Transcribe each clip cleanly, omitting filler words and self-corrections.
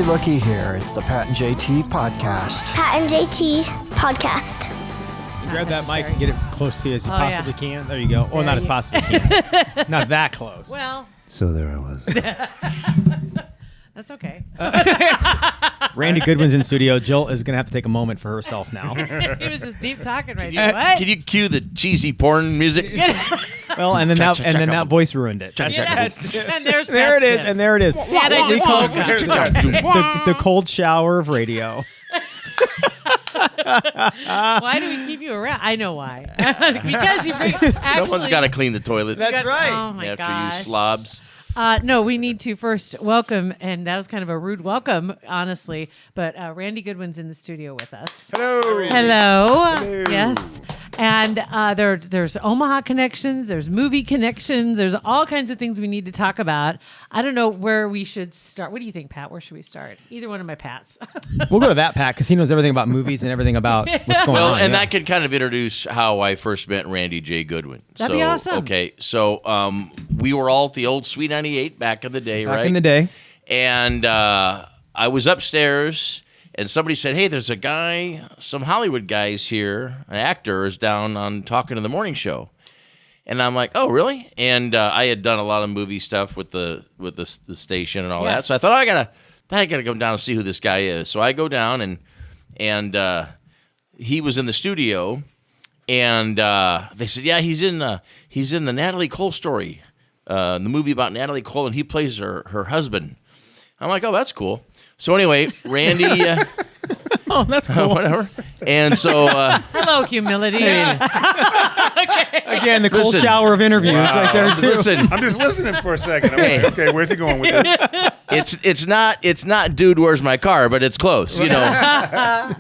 looky here. It's the Pat and JT podcast. Pat and JT podcast. Grab that mic and get it close to you as you possibly can. There you go. Well, not as possibly can. Not that close. Well. So there I was. That's okay. Randy Goodwin's in studio. Jill is going to have to take a moment for herself now. He was just deep talking right there. What? Can you cue the cheesy porn music? Well, and then that voice ruined it. Yes. And there's there it is, tips. and there it is. And I just woke up. The cold shower of radio. Why do we keep you around? I know why. Because you bring. Someone's got to clean the toilets. That's right. Oh my after gosh. you slobs. No, we need to first welcome, and that was kind of a rude welcome, honestly, but Randy Goodwin's in the studio with us. Hello. Hello. Yes. And there's Omaha connections, there's movie connections, there's all kinds of things we need to talk about. I don't know where we should start. What do you think, Pat? Where should we start? Either one of my Pats. We'll go to that, Pat, because he knows everything about movies and everything about what's going on. And that could kind of introduce how I first met Randy J. Goodwin. That'd be awesome. Okay, so we were all at the old Sweet 98 back in the day, right? Back in the day. And I was upstairs, and somebody said, hey, there's a guy, some Hollywood guys here, an actor is down on Talking to the Morning Show. And I'm like, oh, really? And I had done a lot of movie stuff with the station and all that. So I thought, I gotta go down and see who this guy is. So I go down, and he was in the studio, and they said, yeah, he's in the Natalie Cole story, the movie about Natalie Cole, and he plays her husband. I'm like, oh, that's cool. So anyway, Randy. Oh, that's cool. Whatever. And so. Hello, humility. Again, the cold shower of interviews right there too. Listen, I'm just listening for a second. I'm like, okay, where's he going with this? it's not, dude, where's my car? But it's close, you know.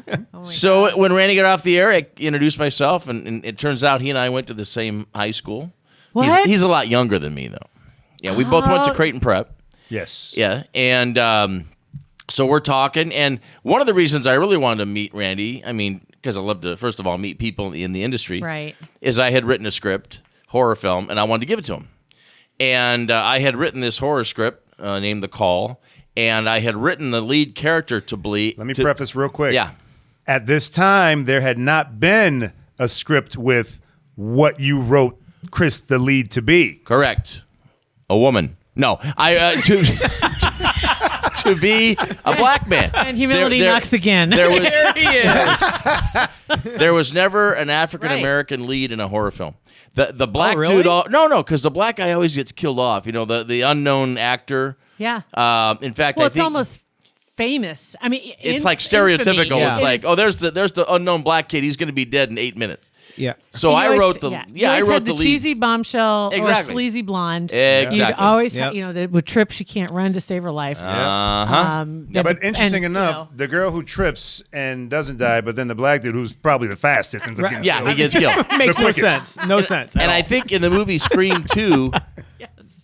So when Randy got off the air, I introduced myself, and it turns out he and I went to the same high school. What? He's a lot younger than me, though. Yeah, we both went to Creighton Prep. Yes. Yeah, and so we're talking, and one of the reasons I really wanted to meet Randy, I mean, because I love to, first of all, meet people in the industry, Right. is I had written a script, horror film, and I wanted to give it to him. And I had written this horror script named The Call, and I had written the lead character to bleed. Let me preface real quick. Yeah. At this time, there had not been a script with what you wrote Chris the lead to be. Correct. A woman. No, to be a black man. And humility knocks again. There There he is. there was never an African American lead in a horror film. The black really? dude, no, because the black guy always gets killed off. You know, the unknown actor. Yeah. In fact, Well, I it's think almost famous. I mean, it's like stereotypical. infamy. It's like, oh, there's the unknown black kid. He's going to be dead in 8 minutes. Yeah. So I wrote the I wrote the lead. cheesy bombshell Exactly. or sleazy blonde. Exactly. You'd always Yep. that would trip. She can't run to save her life. But interesting enough, the girl who trips and doesn't die, but then the black dude who's probably the fastest ends up getting Yeah, killed. he gets killed. Makes The no quickest. sense. No sense. And I think in the movie Scream 2,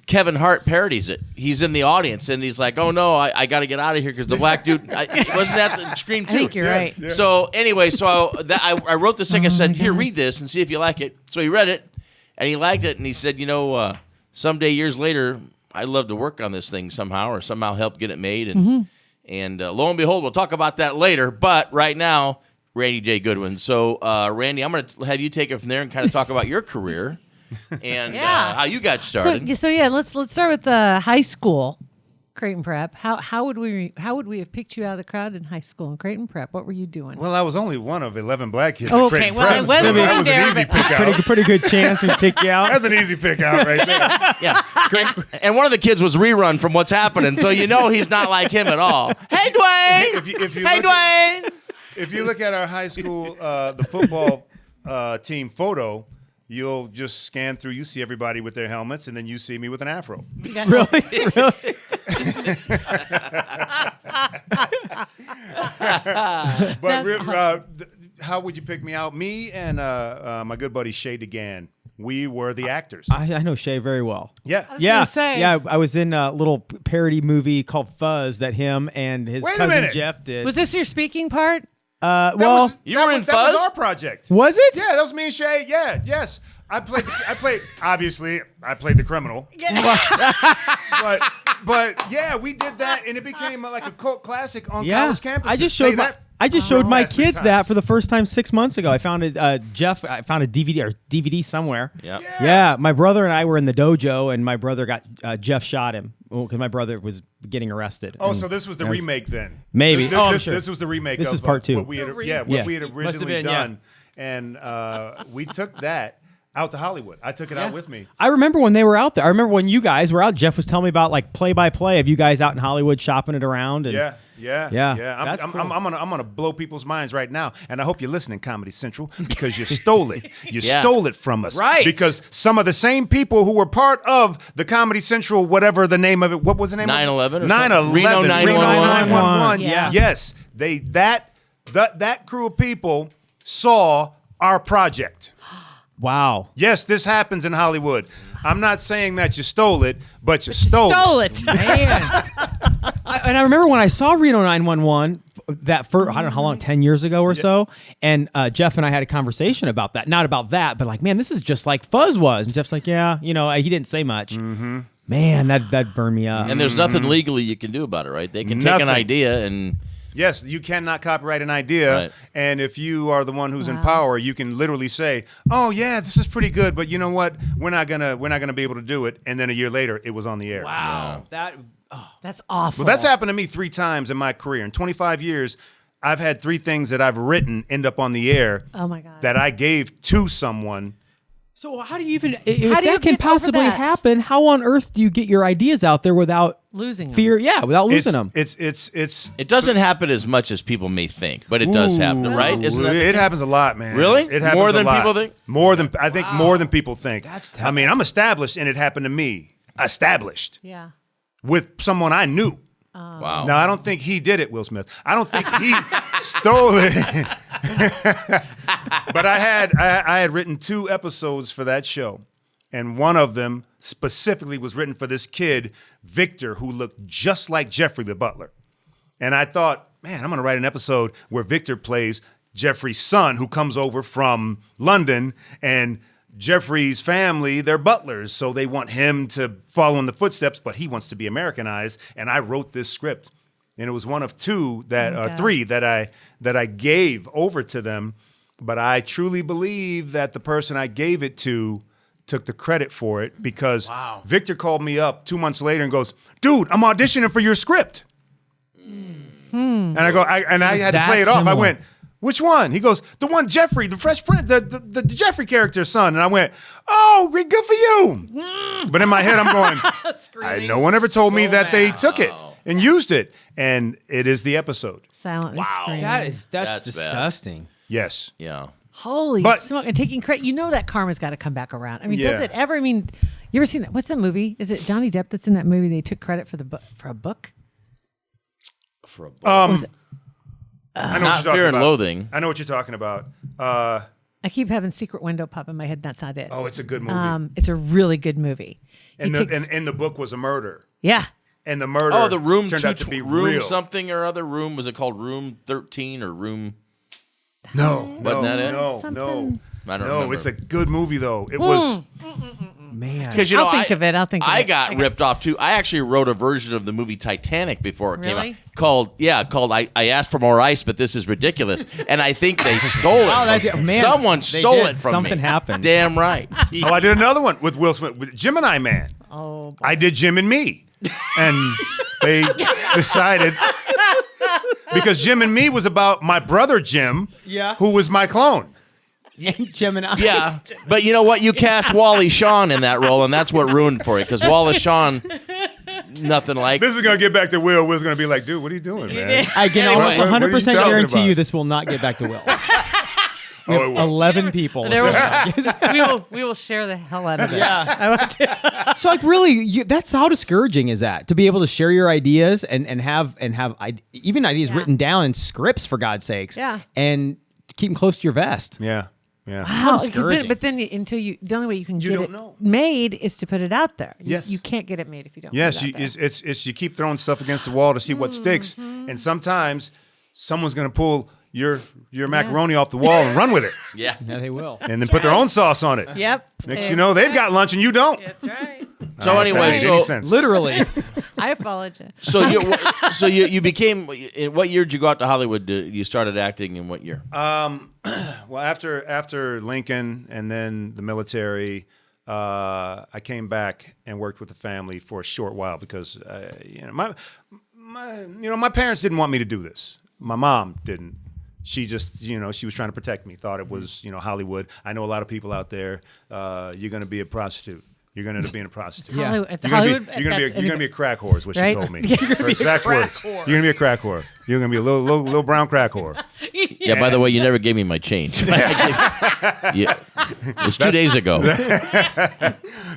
Kevin Hart parodies it. He's in the audience, and he's like, oh, no, I got to get out of here because the black dude, wasn't that the Scream 2? I think you're right. Yeah. So anyway, I wrote this thing. I said, here, read this and see if you like it. So he read it, and he liked it, and he said, someday, years later, I'd love to work on this thing somehow or somehow help get it made. And lo and behold, we'll talk about that later. But right now, Randy J. Goodwin. So, Randy, I'm going to have you take it from there and kind of talk about your career and how you got started. So let's start with the high school, Creighton Prep. How would we have picked you out of the crowd in high school in Creighton Prep? What were you doing? Well, I was only one of 11 black kids. Oh, at okay. Creighton Well, Prep, it wasn't so right that was there, an easy but- pick out. pretty good chance to pick you out. That's an easy pick out right there. Yeah. And one of the kids was rerun from What's Happening, so you know he's not like him at all. Hey, Dwayne! Hey, Dwayne! If you look at our high school, the football team photo, you'll just scan through. You see everybody with their helmets, and then you see me with an afro. Really? But how would you pick me out? Me and my good buddy Shay DeGan, we were the actors. I know Shay very well. Yeah. gonna say. Yeah. I was in a little parody movie called Fuzz that him and his Wait a cousin minute. Jeff did. Was this your speaking part? That You were in that Fuzz? was our project. Was it? Yeah, that was me and Shay. Yeah, yes. I played, obviously, I played the criminal. but but yeah, we did that, and it became like a cult classic on college campuses. I just showed my kids that for the first time 6 months ago. I found I found a DVD somewhere. Yeah. My brother and I were in the dojo, and my brother got Jeff shot him because my brother was geting arrested. Oh, so this was the remake then? Maybe. I'm sure. This was the remake. This of is part 2. What we had, we had originally done, and we took that out to Hollywood. I took it out with me. I remember when they were out there. I remember when you guys were out. Jeff was telling me about like play-by-play of you guys out in Hollywood shopping it around. And Yeah. That's cool. I'm gonna blow people's minds right now, and I hope you're listening, Comedy Central, because you stole it. You stole it from us, right? Because some of the same people who were part of the Comedy Central, whatever the name of it, what was the name? 9/11. 9/11. Reno 911. Yeah. Yes, that crew of people saw our project. Wow. Yes, this happens in Hollywood. I'm not saying that you stole it, but you stole it. Man. And I remember when I saw Reno 911 that for I don't know how long, 10 years ago or so, and Jeff and I had a conversation about that. Not about that, but like, man, this is just like Fuzz was. And Jeff's like, yeah, he didn't say much. Mm-hmm. Man, that burned me up. And there's nothing legally you can do about it, right? They can take an idea and... Yes, you cannot copyright an idea, right. And if you are the one who's in power, you can literally say, "Oh yeah, this is pretty good, but you know what? We're not gonna be able to do it." And then a year later, it was on the air. Wow, That's awful. Well, that's happened to me 3 times in my career. In 25 years, I've had 3 things that I've written end up on the air. Oh my God. That I gave to someone. So how do you even, if that can possibly happen, how on earth do you get your ideas out there without losing fear? Yeah, without losing them. It doesn't happen as much as people may think, but it does happen, right? Isn't that it happens a lot, man. Really? It happens more a than lot. people think? More than I think more than people think. That's tough. I mean, I'm established, and it happened to me. Established. Yeah. With someone I knew. Wow. Now, I don't think he did it, Will Smith. I don't think he stole it. But I had written 2 episodes for that show, and one of them specifically was written for this kid, Victor, who looked just like Jeffrey the butler. And I thought, man, I'm going to write an episode where Victor plays Jeffrey's son, who comes over from London, and Jeffrey's family, they're butlers, so they want him to follow in the footsteps, but he wants to be Americanized. And I wrote this script, and it was one of 2 that 3 that I gave over to them. But I truly believe that the person I gave it to took the credit for it, because Victor called me up 2 months later and goes, "Dude, I'm auditioning for your script." And I go, I had to play it off. I went, "Which one?" He goes, "The one Jeffrey, the Fresh Prince, the Jeffrey character's son." And I went, "Oh, good for you." But in my head, I'm going, no one ever told me that they took it and used it. And it is the episode. Silently screaming. That's disgusting. Yes. Yeah. Holy smoke. And taking credit. You know that karma's got to come back around. I mean, does it ever? I mean, you ever seen that? What's that movie? Is it Johnny Depp that's in that movie? They took credit for for a book? For a book. I know what Not you're talking Fear and about. Loathing. I know what you're talking about. I keep having Secret Window pop in my head. That's not it. Oh, it's a good movie. It's a really good movie. And the book was a murder. Yeah. And the murder Oh, the room turned out to be room real. something or other room. Was it called Room 13 or Room? No, Wasn't that it? no. I don't No, remember. it's a good movie though. It was. Man. Because I'll think of it. I got ripped off too. I actually wrote a version of the movie Titanic before it came Really? out. Called I asked for more ice, but this is ridiculous. And I think they stole it. Someone stole it from me. Something happened. Damn right. Oh, I did another one with Will Smith, with Gemini Man. Oh, boy. I did Jim and Me, and they decided because Jim and Me was about my brother Jim, who was my clone. Gemini. Yeah, but you know what? You cast Wally Shawn in that role, and that's what ruined for you. Because Wally Shawn, nothing like. This is gonna get back to Will. Will's gonna be like, "Dude, what are you doing, man?" I can almost What are you 100% talking guarantee about? you this will not get back to Will. Oh, it will. 11 people. we will share the hell out of this. I want to. So like really, that's how discouraging is that to be able to share your ideas and have even ideas written down in scripts for God's sakes. Yeah. And keep them close to your vest. Yeah. Wow, discouraging. but then until the only way you can get don't it know. made is to put it out there. Yes. You can't get it made if you don't. Yes, put it out there. it's you keep throwing stuff against the wall to see what sticks, and sometimes someone's gonna pull your macaroni off the wall and run with it, Yeah. Yeah, they will. and then put their own sauce on it. Yep. Next, you know, they've got lunch and you don't. That's right. So anyway, That made any so sense. Literally. I apologize. So you became. In what year did you go out to Hollywood? You started acting in what year? Well, after Lincoln and then the military, I came back and worked with the family for a short while because my parents didn't want me to do this. My mom didn't. She just, she was trying to protect me. Thought it was, Hollywood. I know a lot of people out there. You're going to be a prostitute. You're going to end up being a prostitute. Yeah. It's You're Hollywood. going to be a crack whore, is what Right? she told me. Her exact words. You're going to be a crack whore. You're going to be a little brown crack whore. Yeah. By the way, you never gave me my change. Yeah. It was 2 days ago.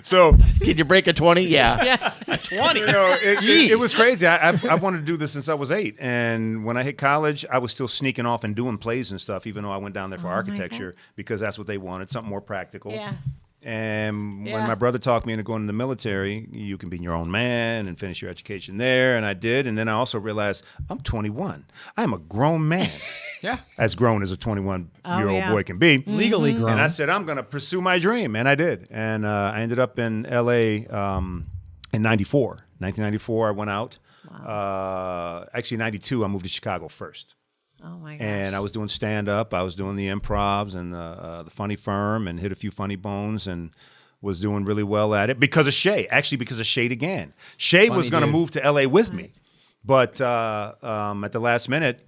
So, Can you break a 20? Yeah. 20. it was crazy. I wanted to do this since I was 8, and when I hit college, I was still sneaking off and doing plays and stuff, even though I went down there for architecture because that's what they wanted, something more practical. Yeah. And when Yeah. my brother talked me into going to the military, you can be your own man and finish your education there, and I did. And then I also realized I'm 21. I am a grown man. Yeah. As grown as a 21-year-old yeah. boy can be. Legally grown. And I said, I'm going to pursue my dream. And I did. And I ended up in L.A. In 1994, I went out. Actually, in 92, I moved to Chicago first. Oh my gosh. And I was doing stand-up. I was doing the improvs and the funny firm and hit a few funny bones and was doing really well at it because of Shay. Actually, because of Shay again. Shay was going to move to L.A. with me. But at the last minute,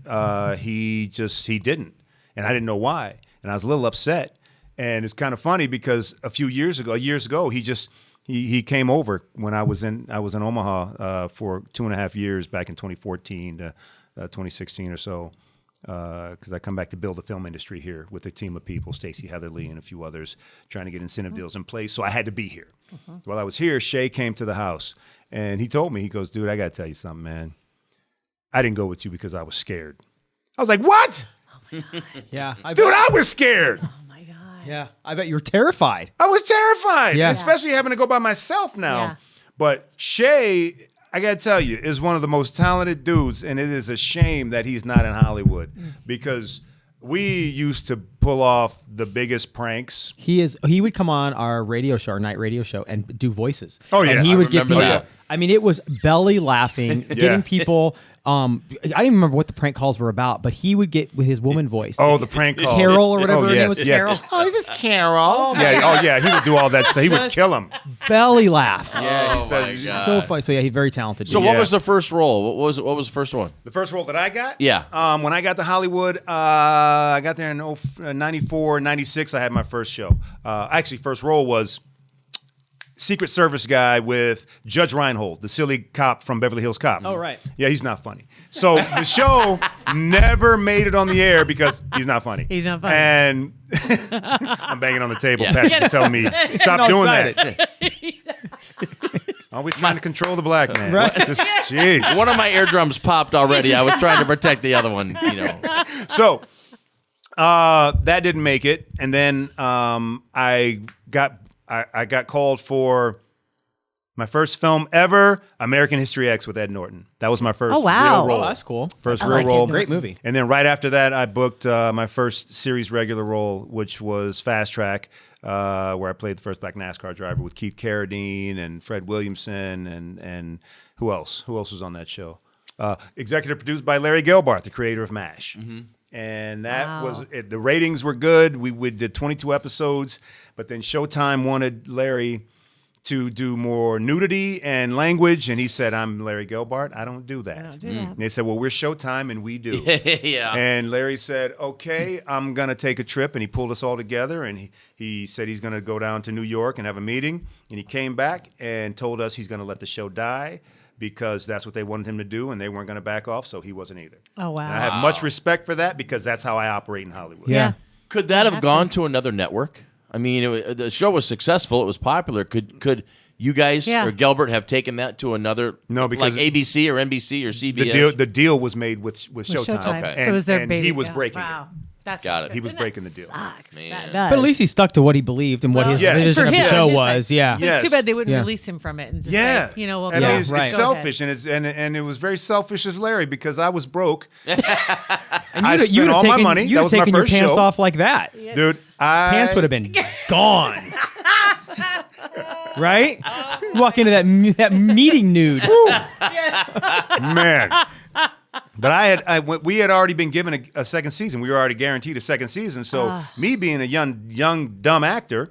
he didn't. And I didn't know why. And I was a little upset. And it's kind of funny because a few years ago, he came over when I was in Omaha for 2.5 years back in 2014 to 2016 or so. Because I come back to build a film industry here with a team of people, Stacey Heatherly and a few others, trying to get incentive deals in place. So I had to be here. While I was here, Shay came to the house, and he told me, he goes, dude, I got to tell you something, man. I didn't go with you because I was scared. I was like, what? Yeah. Dude, I was scared. Oh my God. Yeah. I bet you were terrified. I was terrified, Yeah. especially having to go by myself now. Yeah. But Shay, I got to tell you, is one of the most talented dudes, and it is a shame that he's not in Hollywood because we used to pull off the biggest pranks. He would come on our radio show, our night radio show, and do voices. Oh, yeah. And he I would get remember people. that. I mean, it was belly laughing, getting people. I didn't even remember what the prank calls were about, but he would get with his woman voice. Oh, the prank call. Carol or whatever Oh, her yes, name was. yes. Carol. Oh, this is Carol. Yeah, he would do all that stuff. He would kill him. Belly laugh. Yeah, Oh, my God. So funny. So yeah, he's very talented. So dude. what Yeah. was the first role? What was the first one? The first role that I got? Yeah. When I got to Hollywood, I got there in 94, 96. I had my first show. Actually, first role was Secret Service guy with Judge Reinhold, the silly cop from Beverly Hills Cop. Oh, right. Yeah, he's not funny. So the show never made it on the air because he's not funny. He's not funny. And I'm banging on the table. Yeah. Patrick's telling me, stop all doing excited. that. Always trying to control the black man. Right. Just, jeez. One of my eardrums popped already. I was trying to protect the other one. So that didn't make it, and then I got called for my first film ever, American History X with Ed Norton. That was my first Oh, wow. real role. Oh, that's cool. First I real like role. Ed Great movie. And then right after that, I booked my first series regular role, which was Fast Track, where I played the first black NASCAR driver with Keith Carradine and Fred Williamson and who else? Who else was on that show? Executive produced by Larry Gelbart, the creator of MASH. And that was the ratings were good. We did 22 episodes, but then Showtime wanted Larry to do more nudity and language, and he said, "I'm Larry Gelbart. I don't do that." I don't do that. And they said, "Well, we're Showtime, and we do." Yeah. And Larry said, "Okay, I'm gonna take a trip," and he pulled us all together, and he said he's gonna go down to New York and have a meeting, and he came back and told us he's gonna let the show die because that's what they wanted him to do, and they weren't gonna back off, so he wasn't either. Oh, wow. And I have much respect for that because that's how I operate in Hollywood. Yeah. Could that have gone to another network? I mean, the show was successful. It was popular. Could you guys or Gelbart have taken that to another? No, because like ABC or NBC or CBS. The deal was made with Showtime. Okay. And, So it was their and baby. he was breaking Wow. it. That's Got it. He was breaking the deal. Sucks. Man. That does. But at least he stuck to what he believed and what his Yes. vision For of the him, show just was. like- Yeah. It's Yes. too bad they wouldn't Yeah. release him from it and just Yeah, like, well, I mean, Yeah, it's right. selfish, and it was very selfish as Larry because I was broke, And I you'd spent have all my taken- money. You'd That have was my taken your first pants show. off like that. dude. Pants would have been gone. Right? You walk into that meeting nude. Man. But we had already been given a second season. We were already guaranteed a second season. So me being a young dumb actor,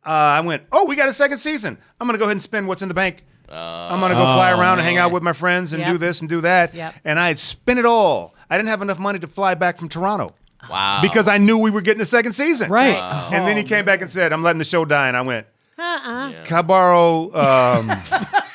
I went, oh, we got a second season. I'm going to go ahead and spend what's in the bank. I'm going to go fly around and hang out with my friends and do this and do that. Yep. And I had spent it all. I didn't have enough money to fly back from Toronto. Wow. Because I knew we were getting a second season. Right. Wow. And then he came back and said, I'm letting the show die. And I went, Yeah. can I borrow $20.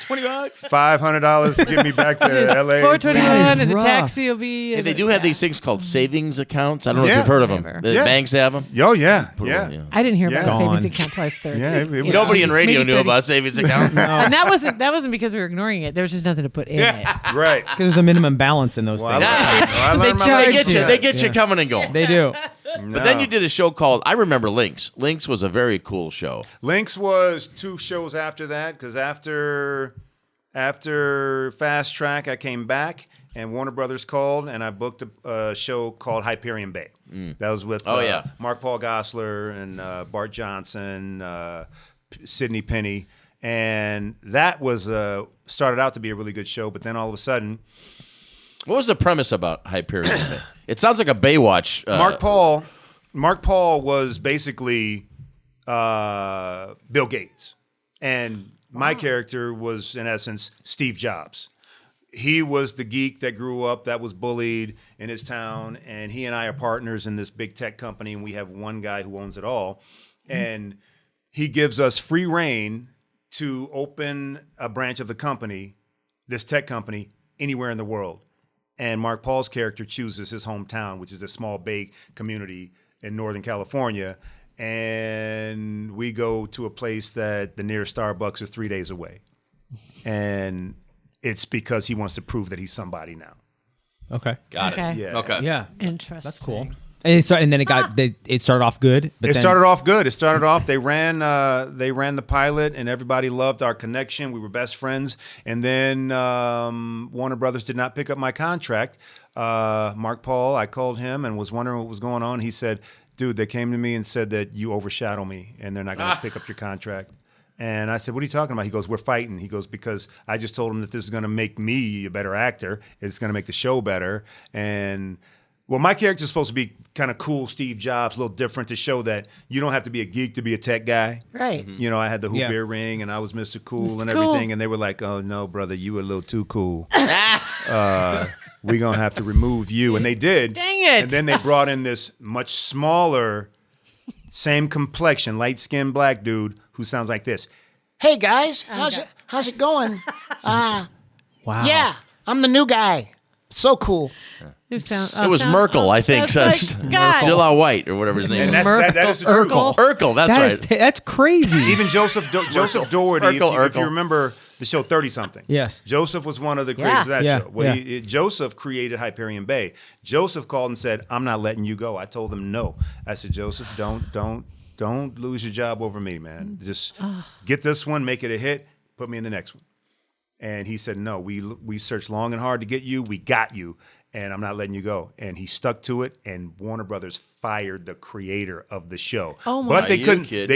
$500 to get me back to LA? $421 That is and the rough. taxi will be. Hey, they do have these things called savings accounts. I don't know if Yeah. you've heard of them. Whatever. The Yeah. banks have them. Oh, yeah. Yeah. Yeah. I didn't hear about Yeah. a savings Gone. account until I was 30. Yeah, it was- Nobody in Maybe radio knew 30. about savings accounts. And that wasn't because we were ignoring it. There was just nothing to put in it. Right. Because there's a minimum balance in those Well, things. I learned my charge They lesson. get you. They get you coming and going. They do. But then you did a show called, I remember Lynx. Lynx was a very cool show. Lynx was 2 shows after that because after Fast Track, I came back and Warner Brothers called and I booked a show called Hyperion Bay. That was with Mark Paul Gosselaar and Bart Johnson, Sidney Penny, and that was started out to be a really good show. But then all of a sudden, What was the premise about Hyperion Bay? It sounds like a Baywatch. Mark Paul was basically Bill Gates, and my character was in essence Steve Jobs. He was the geek that grew up, that was bullied in his town, and he and I are partners in this big tech company, and we have one guy who owns it all, and he gives us free reign to open a branch of the company, this tech company, anywhere in the world. And Mark Paul's character chooses his hometown, which is a small bay community in Northern California. And we go to a place that the nearest Starbucks is 3 days away. And it's because he wants to prove that he's somebody now. Okay. Got Okay. it. Yeah. Okay. Yeah. Interesting. That's cool. And then it started off good. But It then, started off good. It started off. They ran the pilot, and everybody loved our connection. We were best friends. And then Warner Brothers did not pick up my contract. Mark Paul, I called him and was wondering what was going on. He said, "Dude, they came to me and said that you overshadow me, and they're not going to pick up your contract." And I said, "What are you talking about?" He goes, "We're fighting." He goes, "Because I just told him that this is going to make me a better actor. It's going to make the show better." And well, my character is supposed to be kind of cool, Steve Jobs, a little different to show that you don't have to be a geek to be a tech guy. Right. You know, I had the hoop Yeah. earring and I was Mr. Cool Mr. and Cool. everything. And they were like, "Oh, no, brother, you were a little too cool. We're going to have to remove you." And they did. Dang it. And then they brought in this much smaller, same complexion, light-skinned black dude who sounds like this. Hey guys, how's it going? Wow. Yeah, I'm the new guy. So cool. It was Merkel, I think. That's like, God. Gilla White or whatever his name And is. that is the truth. Urkel, that's right. That's crazy. Even Joseph Doherty, Urkel. if you remember the show 30-something. Yes. Joseph was one of the creators of that Yeah. show. Well, Yeah. Joseph created Hyperion Bay. Joseph called and said, "I'm not letting you go." I told him no. I said, "Joseph, don't lose your job over me, man. Just get this one, make it a hit, put me in the next one." And he said, "No, we searched long and hard to get you. We got you, and I'm not letting you go." And he stuck to it. And Warner Brothers fired the creator of the show. Oh, my But they Are you couldn't. kidding?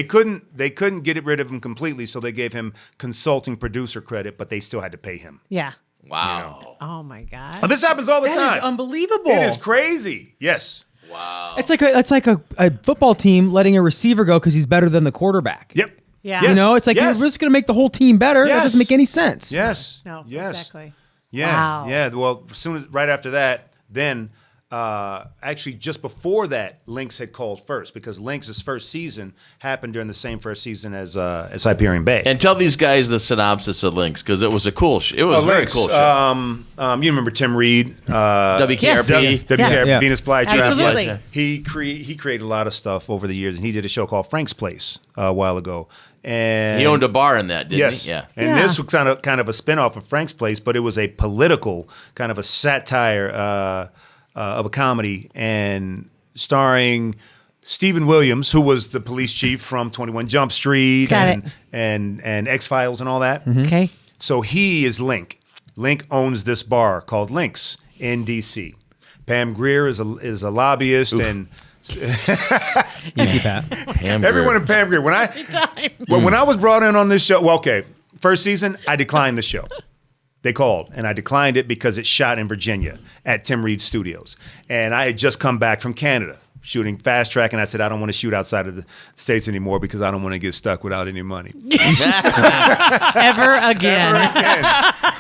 They couldn't get rid of him completely. So they gave him consulting producer credit, but they still had to pay him. Yeah. Wow. Oh my God. This happens all the That time. is unbelievable. It is crazy. Yes. Wow. It's like a football team letting a receiver go because he's better than the quarterback. Yep. Yeah. You Yes. know, it's like Yes. you're just going to make the whole team better. That Yes. doesn't make any sense. Yes. No. Yes. Exactly. Yeah. Wow. Yeah. Well, right after that, then actually just before that, Lynx had called first because Lynx's first season happened during the same first season as Hyperion Bay. And tell these guys the synopsis of Lynx because it was a cool it was a very Lynx, cool show. you remember Tim Reed? WKRP. Yes. WKRP, Yes. Yeah. Venus Flytrap. Absolutely. He created a lot of stuff over the years, and he did a show called Frank's Place a while ago. And He owned a bar in that, didn't yes. he? Yeah. And Yeah. this was kind of a spinoff of Frank's Place, but it was a political kind of a satire of a comedy, and starring Stephen Williams, who was the police chief from 21 Jump Street Got and, it. and X-Files and all that. Okay. So he is Link. Link owns this bar called Lynx in D.C. Pam Grier is a lobbyist, and Easy, Pat. everyone in Pam Grier. When I was brought in on this show, well, okay, first season I declined the show. They called, and I declined it because it's shot in Virginia at Tim Reed Studios. And I had just come back from Canada shooting Fast Track, and I said, I don't want to shoot outside of the States anymore because I don't want to get stuck without any money. Ever again.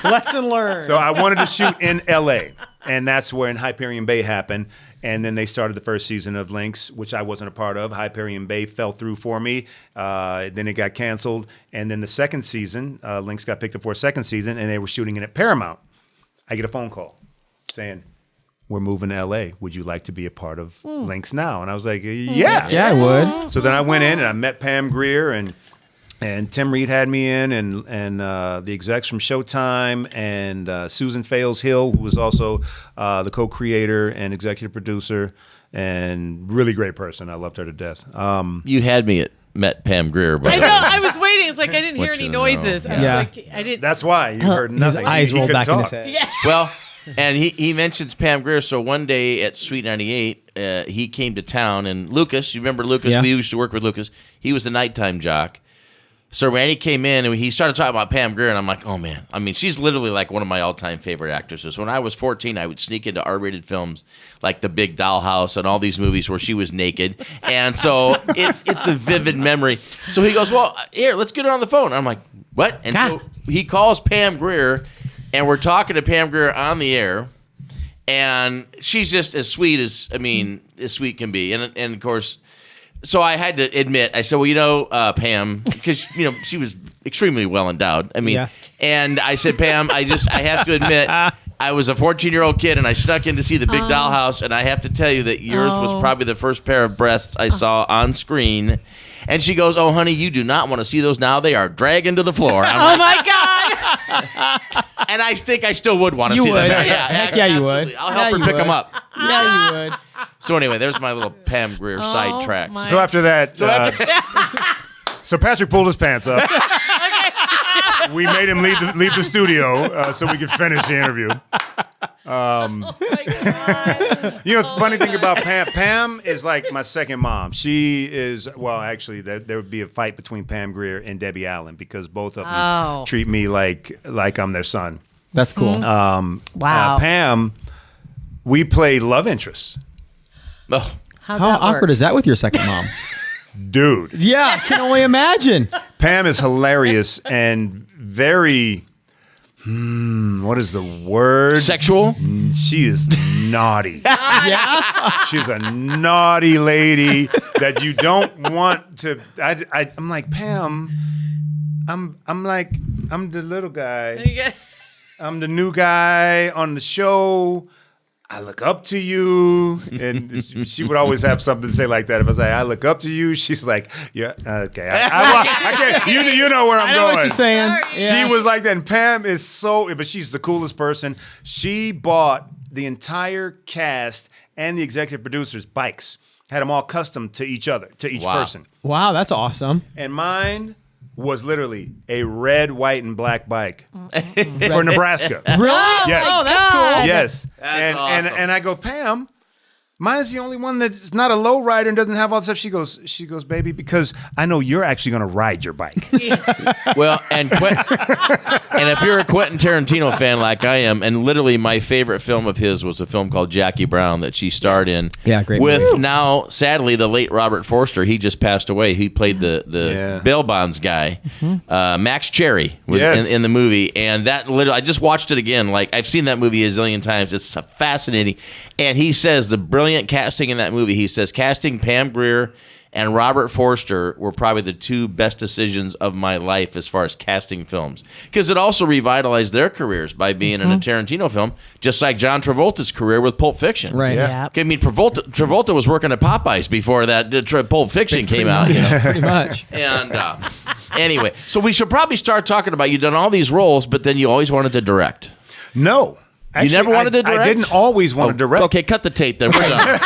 Lesson learned. So I wanted to shoot in L.A., and that's where in Hyperion Bay happened. And then they started the first season of Lynx, which I wasn't a part of. Hyperion Bay fell through for me. Then it got canceled. And then the second season, Lynx got picked up for a second season, and they were shooting it at Paramount. I get a phone call saying, we're moving to L.A. Would you like to be a part of Lynx now? And I was like, yeah. Yeah, I would. So then I went in, and I met Pam Grier, and Tim Reed had me in, and the execs from Showtime, and Susan Fales-Hill, who was also the co-creator and executive producer, and really great person. I loved her to death. You had me at met Pam Grier, but I know. I was waiting. It's like I didn't hear Want any you to know. noises. I was Yeah. like, I didn't. That's why you heard His nothing. eyes He rolled couldn't back in his talk. head. Yeah. well, and he mentions Pam Grier. So one day at Sweet 98, he came to town, and Lucas, you remember Lucas? Yeah. We used to work with Lucas. He was the nighttime jock. So Randy came in, and he started talking about Pam Grier, and I'm like, oh, man. I mean, she's literally like one of my all-time favorite actresses. When I was 14, I would sneak into R-rated films like The Big Dollhouse and all these movies where she was naked. And so it's a vivid memory. So he goes, well, here, let's get her on the phone. I'm like, what? And so he calls Pam Grier, and we're talking to Pam Grier on the air, and she's just as sweet as sweet can be. And of course, so I had to admit, I said, well, Pam, because, she was extremely well endowed. I mean, Yeah. and I said, Pam, I have to admit, I was a 14-year-old kid, and I snuck in to see The Big Dollhouse, and I have to tell you that yours was probably the first pair of breasts I saw on screen. And she goes, oh, honey, you do not want to see those now. They are dragging to the floor. I'm Oh my God! and I think I still would want to You see them. would. Yeah, Heck yeah, you absolutely. would. I'll Yeah, help her you pick them would. up. Yeah, you would. So anyway, there's my little Pam Grier sidetrack. my- So after that, so Patrick pulled his pants up. We made him leave the studio so we could finish the interview. Oh my God. The funny thing about Pam is like my second mom. She is, well, actually, there would be a fight between Pam Grier and Debbie Allen because both of them treat me like I'm their son. That's cool. Wow. Pam, we played love interests. Oh, How'd How that awkward work? is that with your second mom? Dude, Yeah, I can only imagine. Pam is hilarious and very, what is the word? sexual? She is naughty. Yeah. She's a naughty lady that you don't want to. I'm like, Pam, I'm the little guy. I'm the new guy on the show. I look up to you. And she would always have something to say like that. If I say, I look up to you, she's like, yeah, okay. I can't, you know where I'm I know going. what you're saying. She was like that. And Pam is but she's the coolest person. She bought the entire cast and the executive producers bikes, had them all custom to each other, to each Wow. person. Wow, that's awesome. And mine was literally a red, white, and black bike for Nebraska. Really? Yes. Oh, that's cool. Yes. That's awesome. And I go, Pam, mine's the only one that's not a low rider and doesn't have all that stuff. She goes, baby, because I know you're actually going to ride your bike. Well, and if you're a Quentin Tarantino fan like I am, and literally my favorite film of his was a film called Jackie Brown that she starred in. Yeah, great With movie. now, sadly, the late Robert Forster. He just passed away. He played the Yeah. bail bonds guy. Max Cherry was Yes. in the movie, and that literally, I just watched it again. Like I've seen that movie a zillion times. It's fascinating. And he says the brilliant casting in that movie. He says casting Pam Grier and Robert Forster were probably the two best decisions of my life as far as casting films, because it also revitalized their careers by being in a Tarantino film, just like John Travolta's career with Pulp Fiction. Right. Yeah. I mean, Travolta was working at Popeyes before that Pulp Fiction came out. You know? Pretty much. And anyway, so we should probably start talking about, you've done all these roles, but then you always wanted to direct. No. Actually, never wanted to direct? I didn't always want to direct. Okay, cut the tape then. We're done.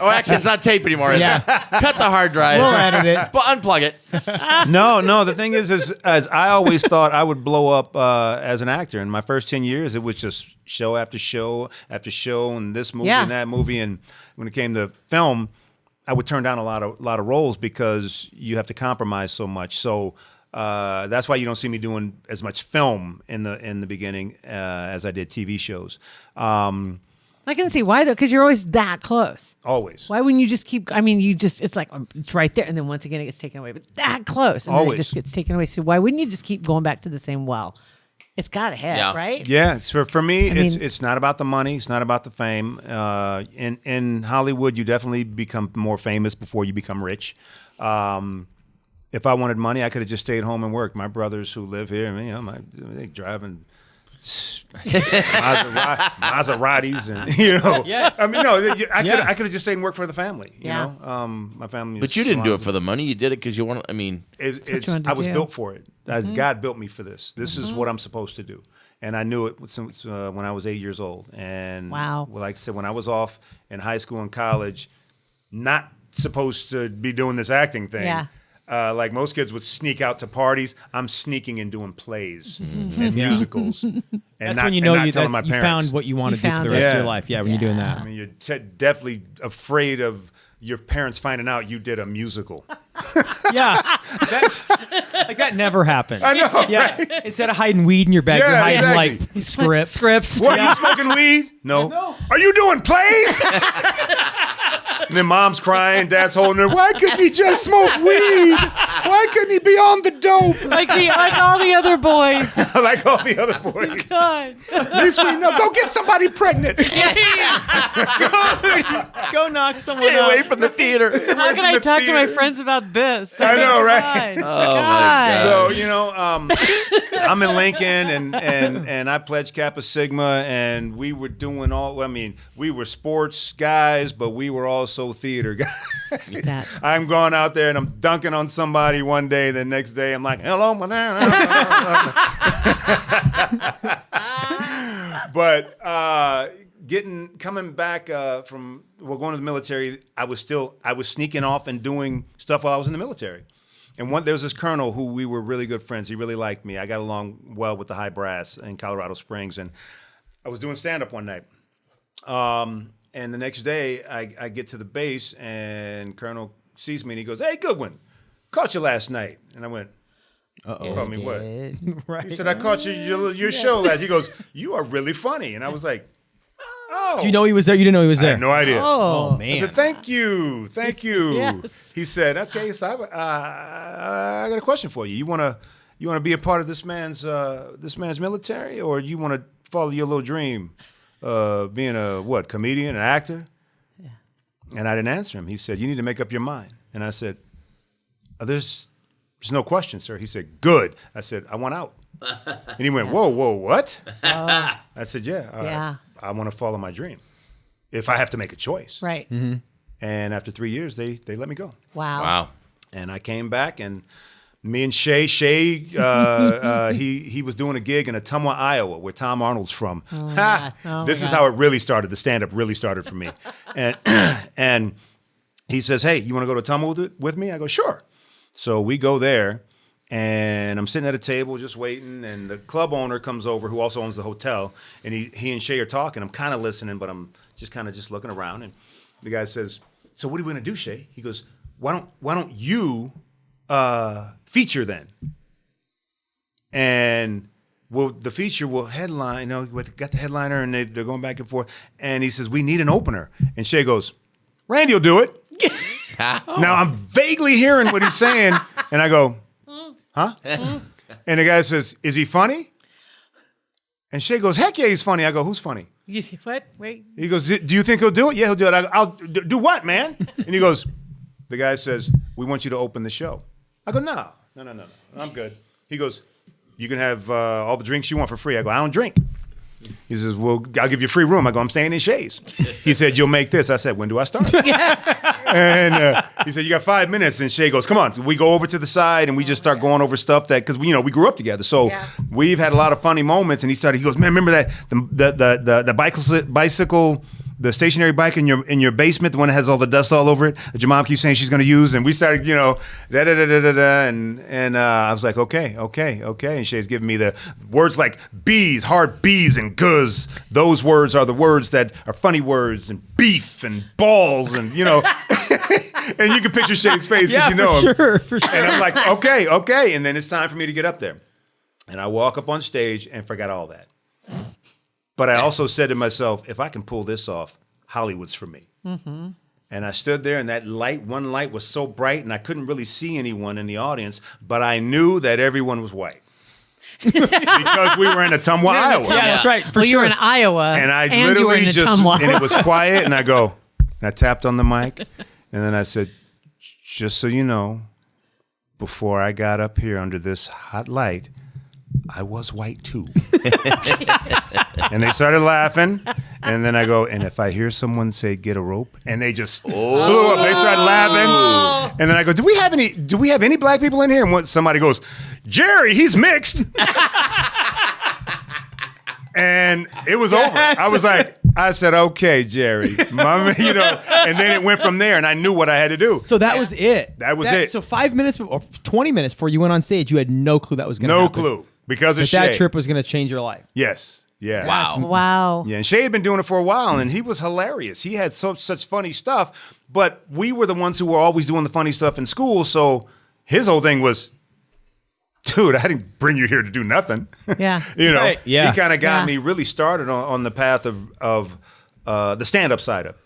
Oh, actually, it's not tape anymore. Yeah. Cut the hard drive. We'll edit it. But unplug it. No. The thing is as I always thought I would blow up as an actor. In my first 10 years, it was just show after show after show, and this movie Yeah. and that movie. And when it came to film, I would turn down a lot of roles because you have to compromise so much. So That's why you don't see me doing as much film in the beginning as I did TV shows. I can see why though, because you're always that close. Always. Why wouldn't you just keep? I mean, it's like it's right there, and then once again it gets taken away. But that close, and then Always. it just gets taken away. So why wouldn't you just keep going back to the same well? It's got to hit, Yeah. right? Yeah, for me, I mean- it's not about the money. It's not about the fame. In Hollywood, you definitely become more famous before you become rich. If I wanted money, I could have just stayed home and worked. My brothers who live here, they driving Maseratis, and I mean, no, I could have just stayed and worked for the family. Yeah. My family. But you didn't do it for the money. You did it because you want. I mean, I was built for it. God built me for this. This is what I'm supposed to do, and I knew it since when I was 8 years old. And Wow. like I said, when I was off in high school and college, not supposed to be doing this acting thing. Yeah. Like most kids would sneak out to parties, I'm sneaking and doing plays and musicals. And That's not, when you and know not you telling my parents. found what you want to do for found the rest it. of your life. Yeah, when you're doing Yeah. that. I mean, you're definitely afraid of your parents finding out you did a musical. Yeah, that never happened. I know, Yeah, right? instead of hiding weed in your bag, Yeah, you're hiding exactly. like scripts. What, are you smoking weed? No. Are you doing plays? And then mom's crying, dad's holding her. Why couldn't he just smoke weed? Why couldn't he be on the dope? Like all the other boys. Like all the other boys. God. This weed, no, go get somebody pregnant. Go knock someone stay up. away from the theater. How can I the talk to my theater. friends about this? I know, right? God. Oh my God. So, I'm in Lincoln and I pledged Kappa Sigma, and we were doing we were sports guys, but we were also theater guys. That's I'm going out there and I'm dunking on somebody one day. The next day I'm like, hello, my name. But coming back from going to the military, I was sneaking off and doing stuff while I was in the military. And there was this colonel who we were really good friends. He really liked me. I got along well with the high brass in Colorado Springs, and I was doing stand-up one night. And the next day, I get to the base, and Colonel sees me, and he goes, "Hey, Goodwin, caught you last night." And I went, "Caught me what?" Right. He said, "I caught your show last." He goes, "You are really funny." And I was like, "Oh." Do you know he was there? You didn't know he was I there. had no idea. Oh, Oh man. I said, "Thank you." Yes. He said, "Okay, so I got a question for you. You wanna be a part of this man's military, or you want to follow your little dream, being a comedian, an actor?" Yeah. And I didn't answer him. He said, "You need to make up your mind." And I said, "There's no question, sir." He said, "Good." I said, "I want out." And he went, "Whoa, what?" I said, "Yeah, I want to follow my dream. If I have to make a choice." right. Mm-hmm. And after 3 years, they let me go. Wow. Wow. And I came back, and me and Shay, he was doing a gig in Ottumwa, Iowa, where Tom Arnold's from. This is how it really started. The stand-up really started for me. And he says, "Hey, you want to go to Ottumwa with me?" I go, "Sure." So we go there, and I'm sitting at a table just waiting, and the club owner comes over, who also owns the hotel, and he and Shay are talking. I'm kind of listening, but I'm just looking around, and the guy says, "So what are we going to do, Shay?" He goes, Why don't you feature then?" And the feature will headline. We got the headliner, and they're going back and forth. And he says, "We need an opener." And Shay goes, "Randy will do it." Now I'm vaguely hearing what he's saying, and I go, "Huh?" And the guy says, "Is he funny?" And Shay goes, "Heck yeah, he's funny." I go, "Who's funny?" What? Wait. He goes, "Do you think he'll do it?" "Yeah, he'll do it." I'll do what, man? And he goes, the guy says, "We want you to open the show." I go, No, I'm good. He goes, "You can have all the drinks you want for free." I go, "I don't drink." He says, "Well, I'll give you free room." I go, "I'm staying in Shay's." He said, "You'll make this." I said, "When do I start?" And he said, "You got 5 minutes." And Shay goes, "Come on." We go over to the side, and we just start going over stuff because we grew up together, so we've had a lot of funny moments. And he goes, "Man, remember that the bicycle, the stationary bike in your basement, the one that has all the dust all over it that your mom keeps saying she's going to use?" And we started, and I was like, okay. And Shay's giving me the words like bees, hard bees, and guz. Those words are the words that are funny words, and beef and balls, and and And you can picture Shade's face because Yeah, you know him. for sure. And I'm like, okay. And then it's time for me to get up there. And I walk up on stage and forgot all that. But I also said to myself, if I can pull this off, Hollywood's for me. Mm-hmm. And I stood there, and that one light was so bright, and I couldn't really see anyone in the audience, but I knew that everyone was white. Because we were in Ottumwa, Iowa. Yeah, that's right. For Well, you sure. were in Iowa, And I you were literally in just, Ottumwa. and it was quiet, and and I tapped on the mic, and then I said, just so you know, before I got up here under this hot light, I was white too. And they started laughing, and then I go, and if I hear someone say, get a rope, and they just blew up, they started laughing, and then I go, do we have any black people in here? And somebody goes, Jerry, he's mixed. And it was over. I said, okay, Jerry, Mama, and then it went from there, and I knew what I had to do. So that was it. That was it. So 5 minutes or 20 minutes before you went on stage, you had no clue that was going to happen. No clue. Because of That that Shay. trip was going to change your life. Yes. Yeah. Wow. Yeah, and Shay had been doing it for a while, and he was hilarious. He had such funny stuff, but we were the ones who were always doing the funny stuff in school, so his whole thing was, dude, I didn't bring you here to do nothing. Yeah. Right, yeah. He kind of got Yeah. me really started on the path of the stand-up side of it.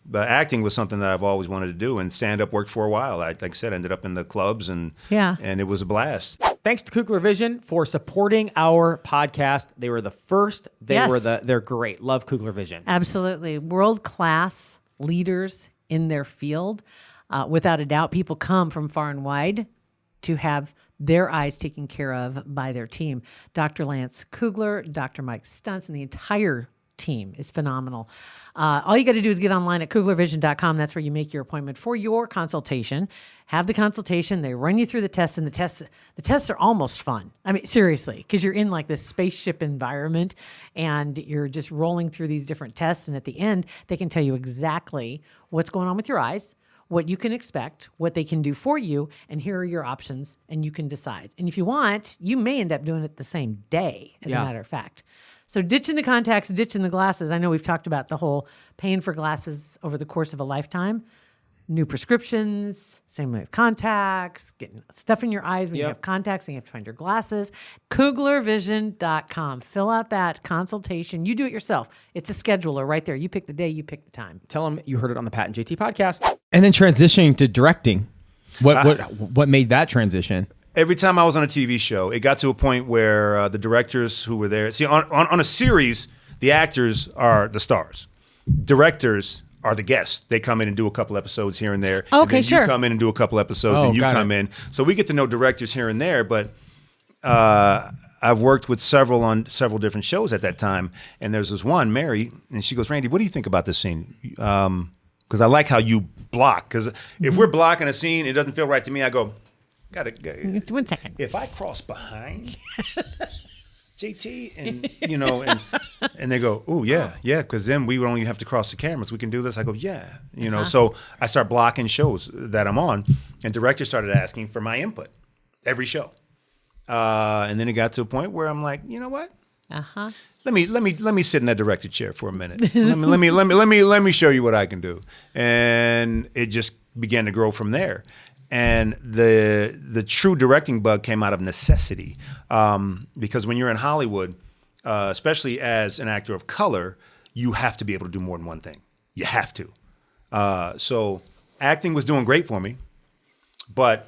But acting was something that I've always wanted to do, and stand-up worked for a while. Like I said, ended up in the clubs, and it was a blast. Thanks to Kugler Vision for supporting our podcast. They were the first. They're great. Love Kugler Vision. Absolutely. World-class leaders in their field. Without a doubt, people come from far and wide to have their eyes taken care of by their team. Dr. Lance Kugler, Dr. Mike Stuntz, and the entire team is phenomenal. All you got to do is get online at kuglervision.com. That's where you make your appointment for your consultation. Have the consultation. They run you through the tests, and the tests are almost fun. I mean, seriously, because you're in like this spaceship environment, and you're just rolling through these different tests. And at the end, they can tell you exactly what's going on with your eyes, what you can expect, what they can do for you, and here are your options, and you can decide. And if you want, you may end up doing it the same day, as a matter of fact. So ditching the contacts, ditching the glasses. I know we've talked about the whole paying for glasses over the course of a lifetime. New prescriptions, same with contacts, getting stuff in your eyes when you have contacts and you have to find your glasses. Kuglervision.com. Fill out that consultation. You do it yourself. It's a scheduler right there. You pick the day, you pick the time. Tell them you heard it on the Pat and JT podcast. And then transitioning to directing. What made that transition? Every time I was on a TV show, it got to a point where the directors who were there, see, on a series, the actors are the stars. Directors are the guests. They come in and do a couple episodes here and there. Okay, and then sure. You come in and do a couple episodes, and you come in. So we get to know directors here and there, but I've worked with several on several different shows at that time, and there's this one, Mary, and she goes, Randy, what do you think about this scene? Because I like how you block. Because if we're blocking a scene, it doesn't feel right to me. I go, It's 1 second. if I cross behind JT and they go, oh yeah, because then we would only have to cross the cameras. We can do this. I go, yeah, So I start blocking shows that I'm on, and directors started asking for my input every show, and then it got to a point where I'm like, you know what? Let me sit in that director chair for a minute. let me show you what I can do, and it just began to grow from there. And the true directing bug came out of necessity, because when you're in Hollywood, especially as an actor of color, you have to be able to do more than one thing. You have to. So acting was doing great for me, but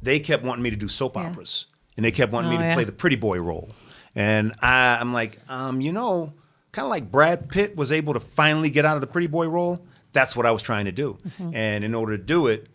they kept wanting me to do soap operas, and they kept wanting me to play the pretty boy role. And I'm like, kind of like Brad Pitt was able to finally get out of the pretty boy role. That's what I was trying to do. And in order to do it,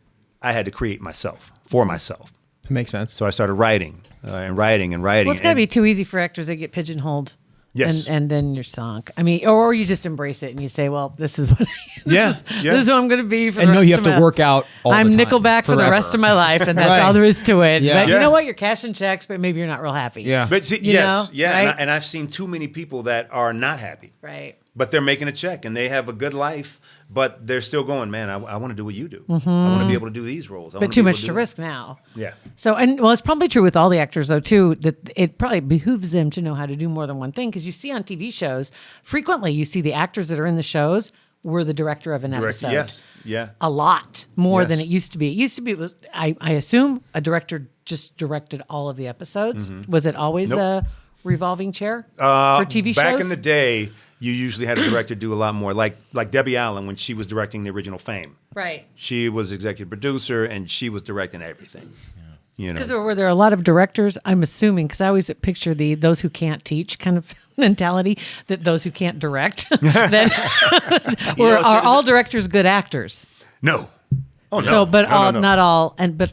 I had to create myself for myself. That makes sense. So I started writing and writing and writing. Well, it's got to be too easy for actors. They get pigeonholed. Yes. And then you're sunk. I mean, or you just embrace it and you say, well, this is what this is who I'm going to be for the rest you have of to work out all I'm the time, Nickelback for the forever. rest of my life, and that's Right. all there is to it. Yeah. But you know what? You're cashing checks, but maybe you're not real happy. Yeah. But see, You know, right? and I've seen too many people that are not happy, Right. but they're making a check and they have a good life, but they're still going, man, I want to do what you do. I want to be able to do these roles. I But wanna too be able much do to this. risk now. Yeah. So, it's probably true with all the actors, though, too, that it probably behooves them to know how to do more than one thing. Because you see on TV shows, frequently you see the actors that are in the shows were the director of an episode. Yes. Yeah. A lot more Yes. than it used to be. It used to be, I assume, a director just directed all of the episodes. Was it always Nope. a revolving chair for TV shows? Back in the day, you usually had a director do a lot more. Like Debbie Allen when she was directing the original Fame. Right. She was executive producer and she was directing everything. You know. Because were there a lot of directors? I'm assuming, because I always picture those who can't teach kind of mentality, that those who can't direct, that are all directors good actors? No. Oh no. So, but No, no. not all, but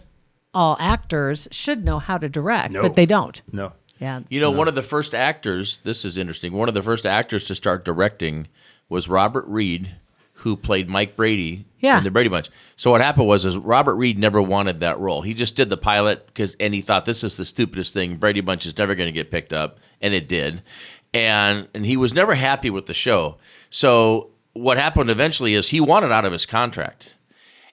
all actors should know how to direct, No. but they don't. No. Yeah. One of the first actors, this is interesting, one of the first actors to start directing was Robert Reed, who played Mike Brady in the Brady Bunch. So what happened was Robert Reed never wanted that role. He just did the pilot and he thought, this is the stupidest thing. Brady Bunch is never going to get picked up, and it did. And he was never happy with the show. So what happened eventually is he wanted out of his contract.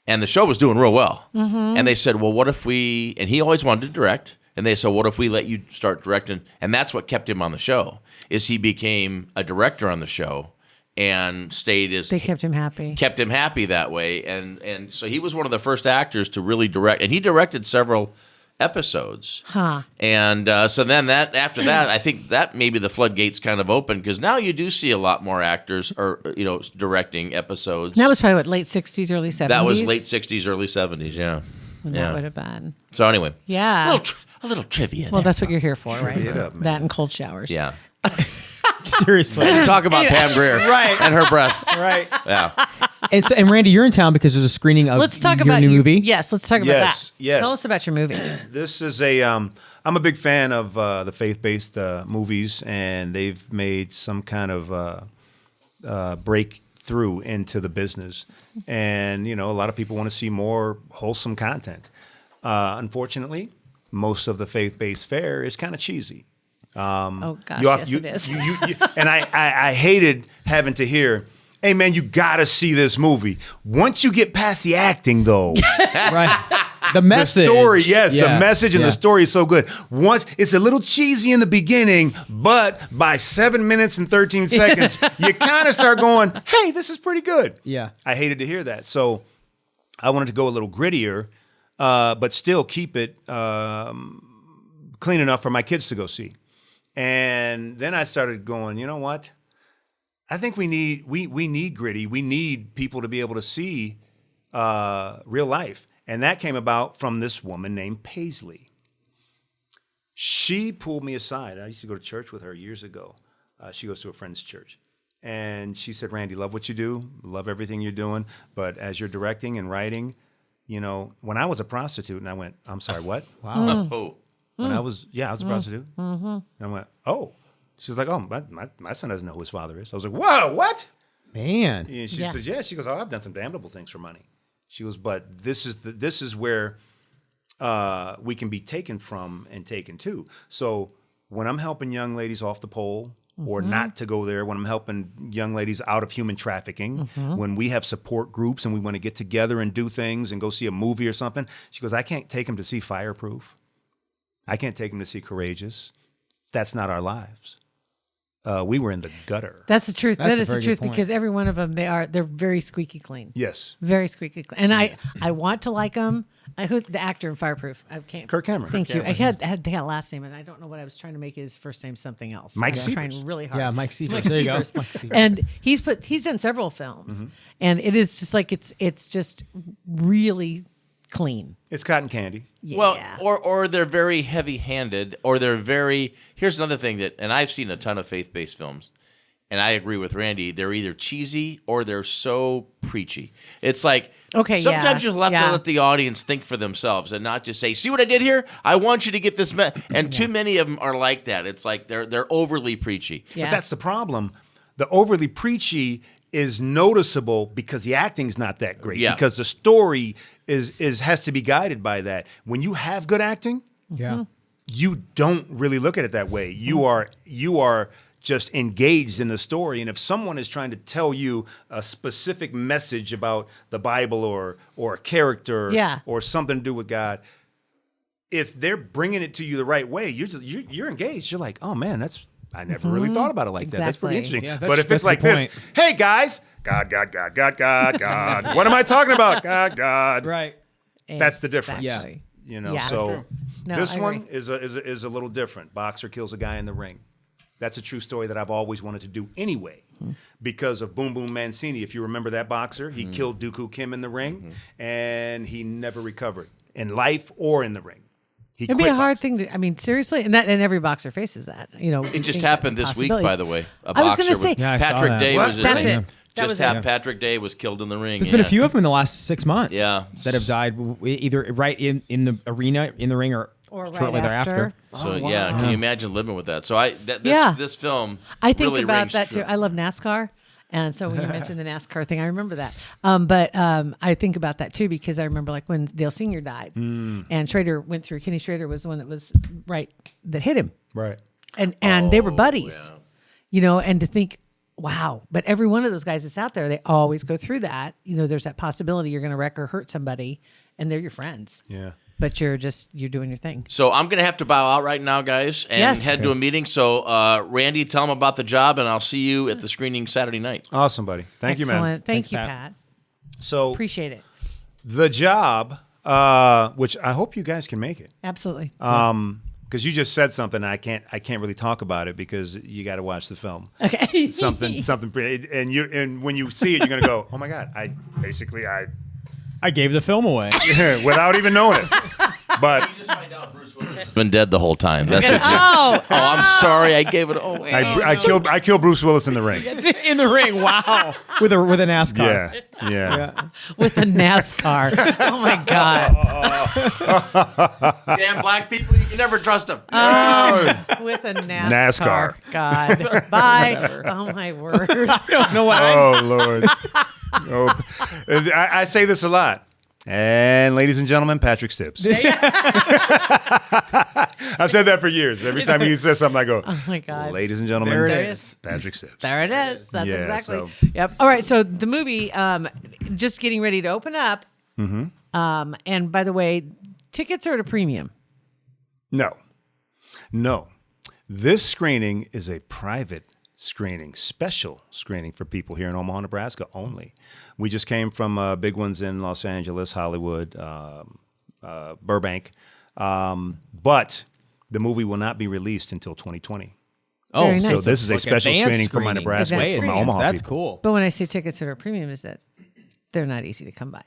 And the show was doing real well. Mm-hmm. And they said, well, what if we... And he always wanted to direct. And they said, what if we let you start directing? And that's what kept him on the show, is he became a director on the show and stayed as... They kept him happy. Kept him happy that way. And so he was one of the first actors to really direct. And he directed several episodes. Huh. And so then after that, I think that maybe the floodgates kind of opened, because now you do see a lot more actors directing episodes. And that was probably what, late 60s, early 70s? That was late 60s, early 70s, yeah. When that would have been. So anyway. Yeah. A little trivia Well, there. that's what you're here for, right? it up, man. That and cold showers. Yeah. Seriously. To talk about Pam Grier and her breasts. Right. Yeah. And Randy, you're in town because there's a screening of Let's talk your about new you. movie. Yes, let's talk about Yes, that. yes. Tell us about your movie. This is I'm a big fan of the faith-based movies, and they've made some kind of breakthrough into the business. And, a lot of people want to see more wholesome content. Unfortunately, most of the faith-based fare is kind of cheesy. Oh, gosh, yes, it is. And I hated having to hear, hey, man, you got to see this movie. Once you get past the acting, though. Right. The message. The story, yes, Yeah. the message and the story is so good. Once it's a little cheesy in the beginning, but by 7 minutes and 13 seconds, you kind of start going, hey, this is pretty good. Yeah. I hated to hear that. So I wanted to go a little grittier, but still keep it clean enough for my kids to go see. And then I started going, you know what? I think we need gritty. We need people to be able to see real life. And that came about from this woman named Paisley. She pulled me aside. I used to go to church with her years ago. She goes to a friend's church. And she said, Randy, love what you do. Love everything you're doing. But as you're directing and writing, when I was a prostitute, and I went, I'm sorry, what? Wow. Oh. When I was a prostitute. Mm-hmm. And I went, oh. She was like, oh, my son doesn't know who his father is. I was like, whoa, what? Man. And she says, yeah. She goes, oh, I've done some damnable things for money. She goes, but this is where we can be taken from and taken to. So when I'm helping young ladies off the pole or not to go there, when I'm helping young ladies out of human trafficking, when we have support groups and we want to get together and do things and go see a movie or something, she goes, I can't take them to see Fireproof. I can't take them to see Courageous. That's not our lives. We were in the gutter. That's the truth. That's That a is the very truth good point. because every one of them, they're very squeaky clean. Yes. Very squeaky clean. And I want to like them. Who's the actor in Fireproof? I can't. Kirk Cameron. Thank you. I had that last name, and I don't know what I was trying to make his first name something else. Mike I was Sievers. trying really hard. Yeah, Mike Sievers. There you go. Sievers. Mike Sievers. And he's done several films, and it is just like it's just really clean. It's cotton candy. Yeah. Well, or they're very heavy-handed, or they're very... Here's another thing and I've seen a ton of faith-based films, and I agree with Randy, they're either cheesy or they're so preachy. It's like, Okay, sometimes yeah, you'll have yeah. to let the audience think for themselves and not just say, see what I did here? I want you to get this... And too many of them are like that. It's like they're overly preachy. Yeah. But that's the problem. The overly preachy is noticeable because the acting's not that great. Yeah. Because the story has to be guided by that. When you have good acting, Yeah. you don't really look at it that way. You are just engaged in the story. And if someone is trying to tell you a specific message about the Bible or a character or something to do with God, if they're bringing it to you the right way, you're engaged. You're like, oh man, I never really thought about it like that. That's pretty Exactly. interesting. Yeah, but if it's that's a like good this, point. hey guys, God. What am I talking about? God. Right. That's the difference. Exactly. You know, Yeah. so No, this I one agree. is a little different. Boxer kills a guy in the ring. That's a true story that I've always wanted to do anyway, because of Boom Boom Mancini. If you remember that boxer, he killed Dooku Kim in the ring, and he never recovered in life or in the ring. It'd be a hard thing to. I mean, seriously, and every boxer faces that. You know, It just happened this week, by the way. A I was boxer gonna say- Yeah, I saw Patrick that. Day What? was in That's the it. ring. That Just was happened. it. Patrick Day was killed in the ring. There's been a few of them in the last 6 months. Yeah. That have died either right in the arena, in the ring, or Or shortly right thereafter. So yeah, can you imagine living with that? So Yeah. this film I think really about rings that true. too. I love NASCAR. And so when you mentioned the NASCAR thing, I remember that. But I think about that too, because I remember like when Dale Sr. died and Schrader went through, Kenny Schrader was the one that was that hit him. Right. And they were buddies, you know, and to think, wow, but every one of those guys that's out there, they always go through that. You know, there's that possibility you're going to wreck or hurt somebody and they're your friends. Yeah. But you're doing your thing. So I'm going to have to bow out right now, guys, and Yes. head to a meeting. So Randy, tell them about the job, and I'll see you at the screening Saturday night. Awesome, buddy. Thank you, man. Excellent. Thank Thanks, you, Pat. Pat. So Appreciate it. the job, which I hope you guys can make it. Absolutely. Because you just said something, I can't really talk about it because you got to watch the film. Okay. something, and when you see it, you're gonna go, oh my God! I I gave the film away. without even knowing it. But Been dead the whole time. That's what you. Oh, I'm sorry, I gave it away. I killed Bruce Willis in the ring. In the ring, wow. With a NASCAR. Yeah. with a NASCAR. Oh my God. Damn black people, you can never trust them. With a NASCAR. God. Bye. Oh my word. I don't know what Oh Lord. Oh. I say this a lot. And ladies and gentlemen, Patrick Stips. I've said that for years. Every time he says something, I go, Oh my God. ladies and gentlemen, There it is. Patrick Stips. There it is. That's Yeah, exactly. so- Yep. All right. So the movie, just getting ready to open up. And by the way, tickets are at a premium. No. This screening is a private screening, special screening for people here in Omaha, Nebraska only. We just came from big ones in Los Angeles, Hollywood, Burbank. But the movie will not be released until 2020. Oh, Very So nice. this is a Like special advanced screening for my screening. Nebraska, Advanced for my screenings. Omaha That's people. cool. But when I say tickets that are premium, is that they're not easy to come by.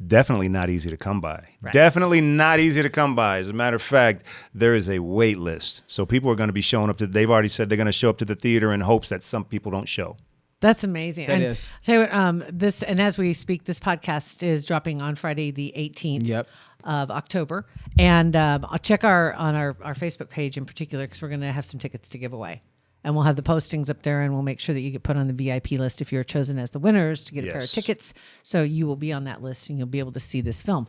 Definitely not easy to come by. Right. Definitely not easy to come by. As a matter of fact, there is a wait list. So people are going to be showing up they've already said they're going to show up to the theater in hopes that some people don't show. That's amazing. That and is. Tell you what, this, and as we speak, this podcast is dropping on Friday the 18th Yep. of October. And I'll check on our Facebook page in particular, because we're going to have some tickets to give away. And we'll have the postings up there, and we'll make sure that you get put on the VIP list if you're chosen as the winners to get a pair of Yes. tickets. So you will be on that list, and you'll be able to see this film.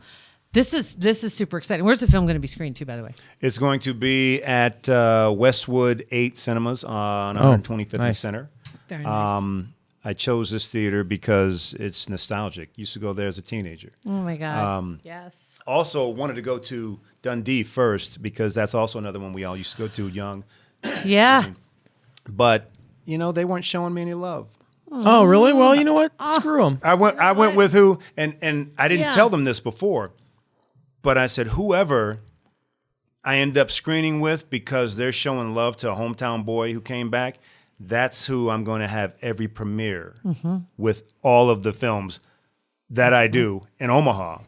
This is super exciting. Where's the film going to be screened to, by the way? It's going to be at Westwood 8 Cinemas on 125th nice. Center. Very nice. I chose this theater because it's nostalgic. Used to go there as a teenager. Oh my God. Yes. Also wanted to go to Dundee first because that's also another one we all used to go to young. Yeah. But, they weren't showing me any love. Oh, really? Well, you know what? Screw them. I went with who, and I didn't Yeah. tell them this before, but I said whoever I end up screening with because they're showing love to a hometown boy who came back, that's who I'm going to have every premiere with all of the films that I do in Omaha.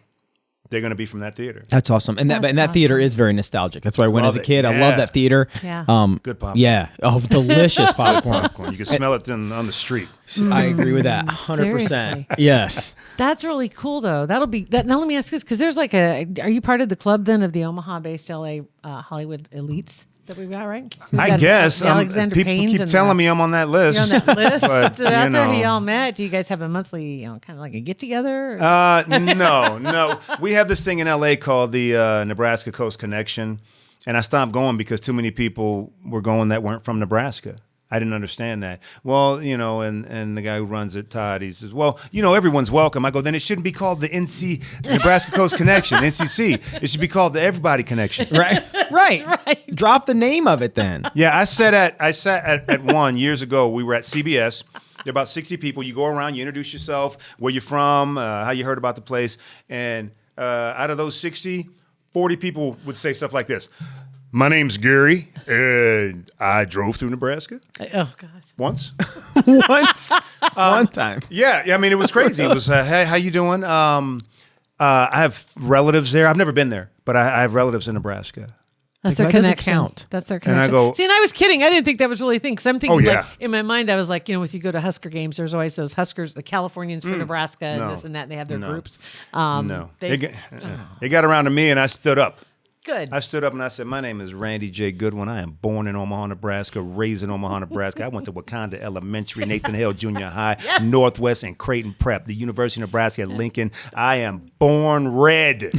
They're going to be from that theater. That's awesome. And that theater is very nostalgic. That's why I went Love as a it. kid. I Yeah. love that theater. Yeah. Good popcorn. Yeah. Oh, delicious popcorn. You can smell it on the street. I agree with that 100%. Seriously. Yes. That's really cool, though. That'll be that. Now, let me ask this, because there's are you part of the club then of the Omaha-based LA Hollywood elites that we've got, right? We've I got guess. the Alexander People Paynes keep and telling me I'm on that list. you're on that list. But, So after you you know. all met, do you guys have a monthly, kind of like a get together? No. We have this thing in LA called the Nebraska Coast Connection, and I stopped going because too many people were going that weren't from Nebraska. I didn't understand that. Well, and the guy who runs it, Todd, he says, well, everyone's welcome. I go, then it shouldn't be called the Nebraska Coast Connection, NCC. It should be called the Everybody Connection. Right. Right. Drop the name of it then. Yeah, I sat at one years ago. We were at CBS, There are about 60 people. You go around, you introduce yourself, where you're from, how you heard about the place. And out of those 60, 40 people would say stuff like this. My name's Gary, and I drove through Nebraska. Oh, gosh. Once. Once, one time. Yeah, I mean, it was crazy. It was, hey, how you doing? I have relatives there. I've never been there, but I have relatives in Nebraska. That's Like, their why does it connection. count? That's their And I connection. go- See, and I was kidding. I didn't think that was really a thing. Because I'm thinking, yeah. like, in my mind, I was like, if you go to Husker games, there's always those Huskers, the Californians for Nebraska, and No. this and that, and they have their No. groups. No. They, It got around to me, and I stood up. good. I stood up and I said, my name is Randy J. Goodwin. I am born in Omaha, Nebraska, raised in Omaha, Nebraska. I went to Wakanda Elementary, Nathan Hale Junior High, Northwest, and Creighton Prep, the University of Nebraska at Lincoln. I am born red.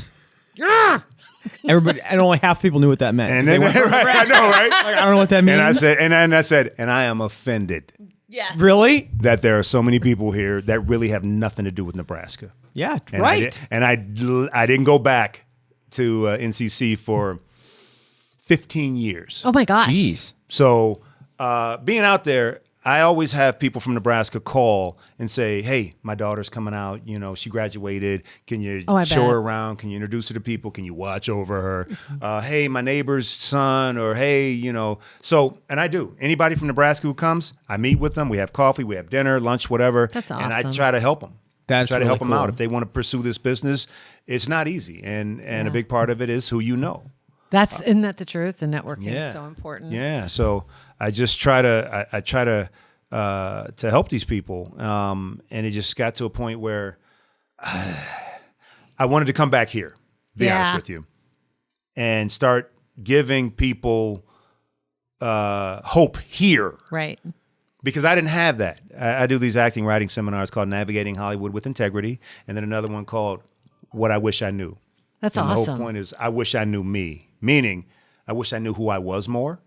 Everybody, and only half the people knew what that meant. And then, right, I know, right? I don't know what that means. And I said, and I am offended Yes. Really? that there are so many people here that really have nothing to do with Nebraska. Yeah, And right. I didn't go back to NCC for 15 years. Oh, my gosh. Jeez. So being out there, I always have people from Nebraska call and say, hey, my daughter's coming out. She graduated. Can you I show bet. her around? Can you introduce her to people? Can you watch over her? Hey, my neighbor's son, or hey, So, and I do. Anybody from Nebraska who comes, I meet with them. We have coffee, we have dinner, lunch, whatever. That's And I awesome. try to help them. That's try to really help them out. cool. If they want to pursue this business, it's not easy. And a big part of it is who you know. Isn't that the truth? And networking is so important. Yeah, so I just try to I try to help these people, and it just got to a point where I wanted to come back here, be honest with you, and start giving people hope here, Right. because I didn't have that. I do these acting writing seminars called Navigating Hollywood with Integrity, and then another one called What I Wish I Knew. That's And awesome. the whole point is I wish I knew me, meaning I wish I knew who I was more,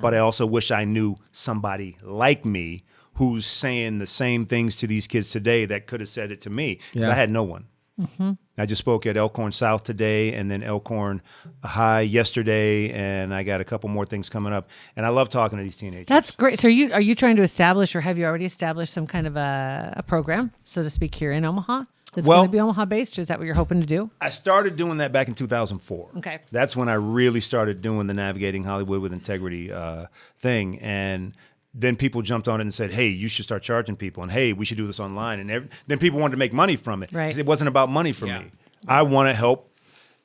but I also wish I knew somebody like me who's saying the same things to these kids today that could have said it to me, because I had no one. Mm-hmm. I just spoke at Elkhorn South today and then Elkhorn High yesterday, and I got a couple more things coming up. And I love talking to these teenagers. That's great. So are you trying to establish, or have you already established some kind of a program, so to speak, here in Omaha? That's Well- going to be Omaha based, or is that what you're hoping to do? I started doing that back in 2004. Okay. That's when I really started doing the Navigating Hollywood with Integrity thing. And then people jumped on it and said, hey, you should start charging people. And hey, we should do this online. And then people wanted to make money from it. Right. It wasn't about money for me. I want to help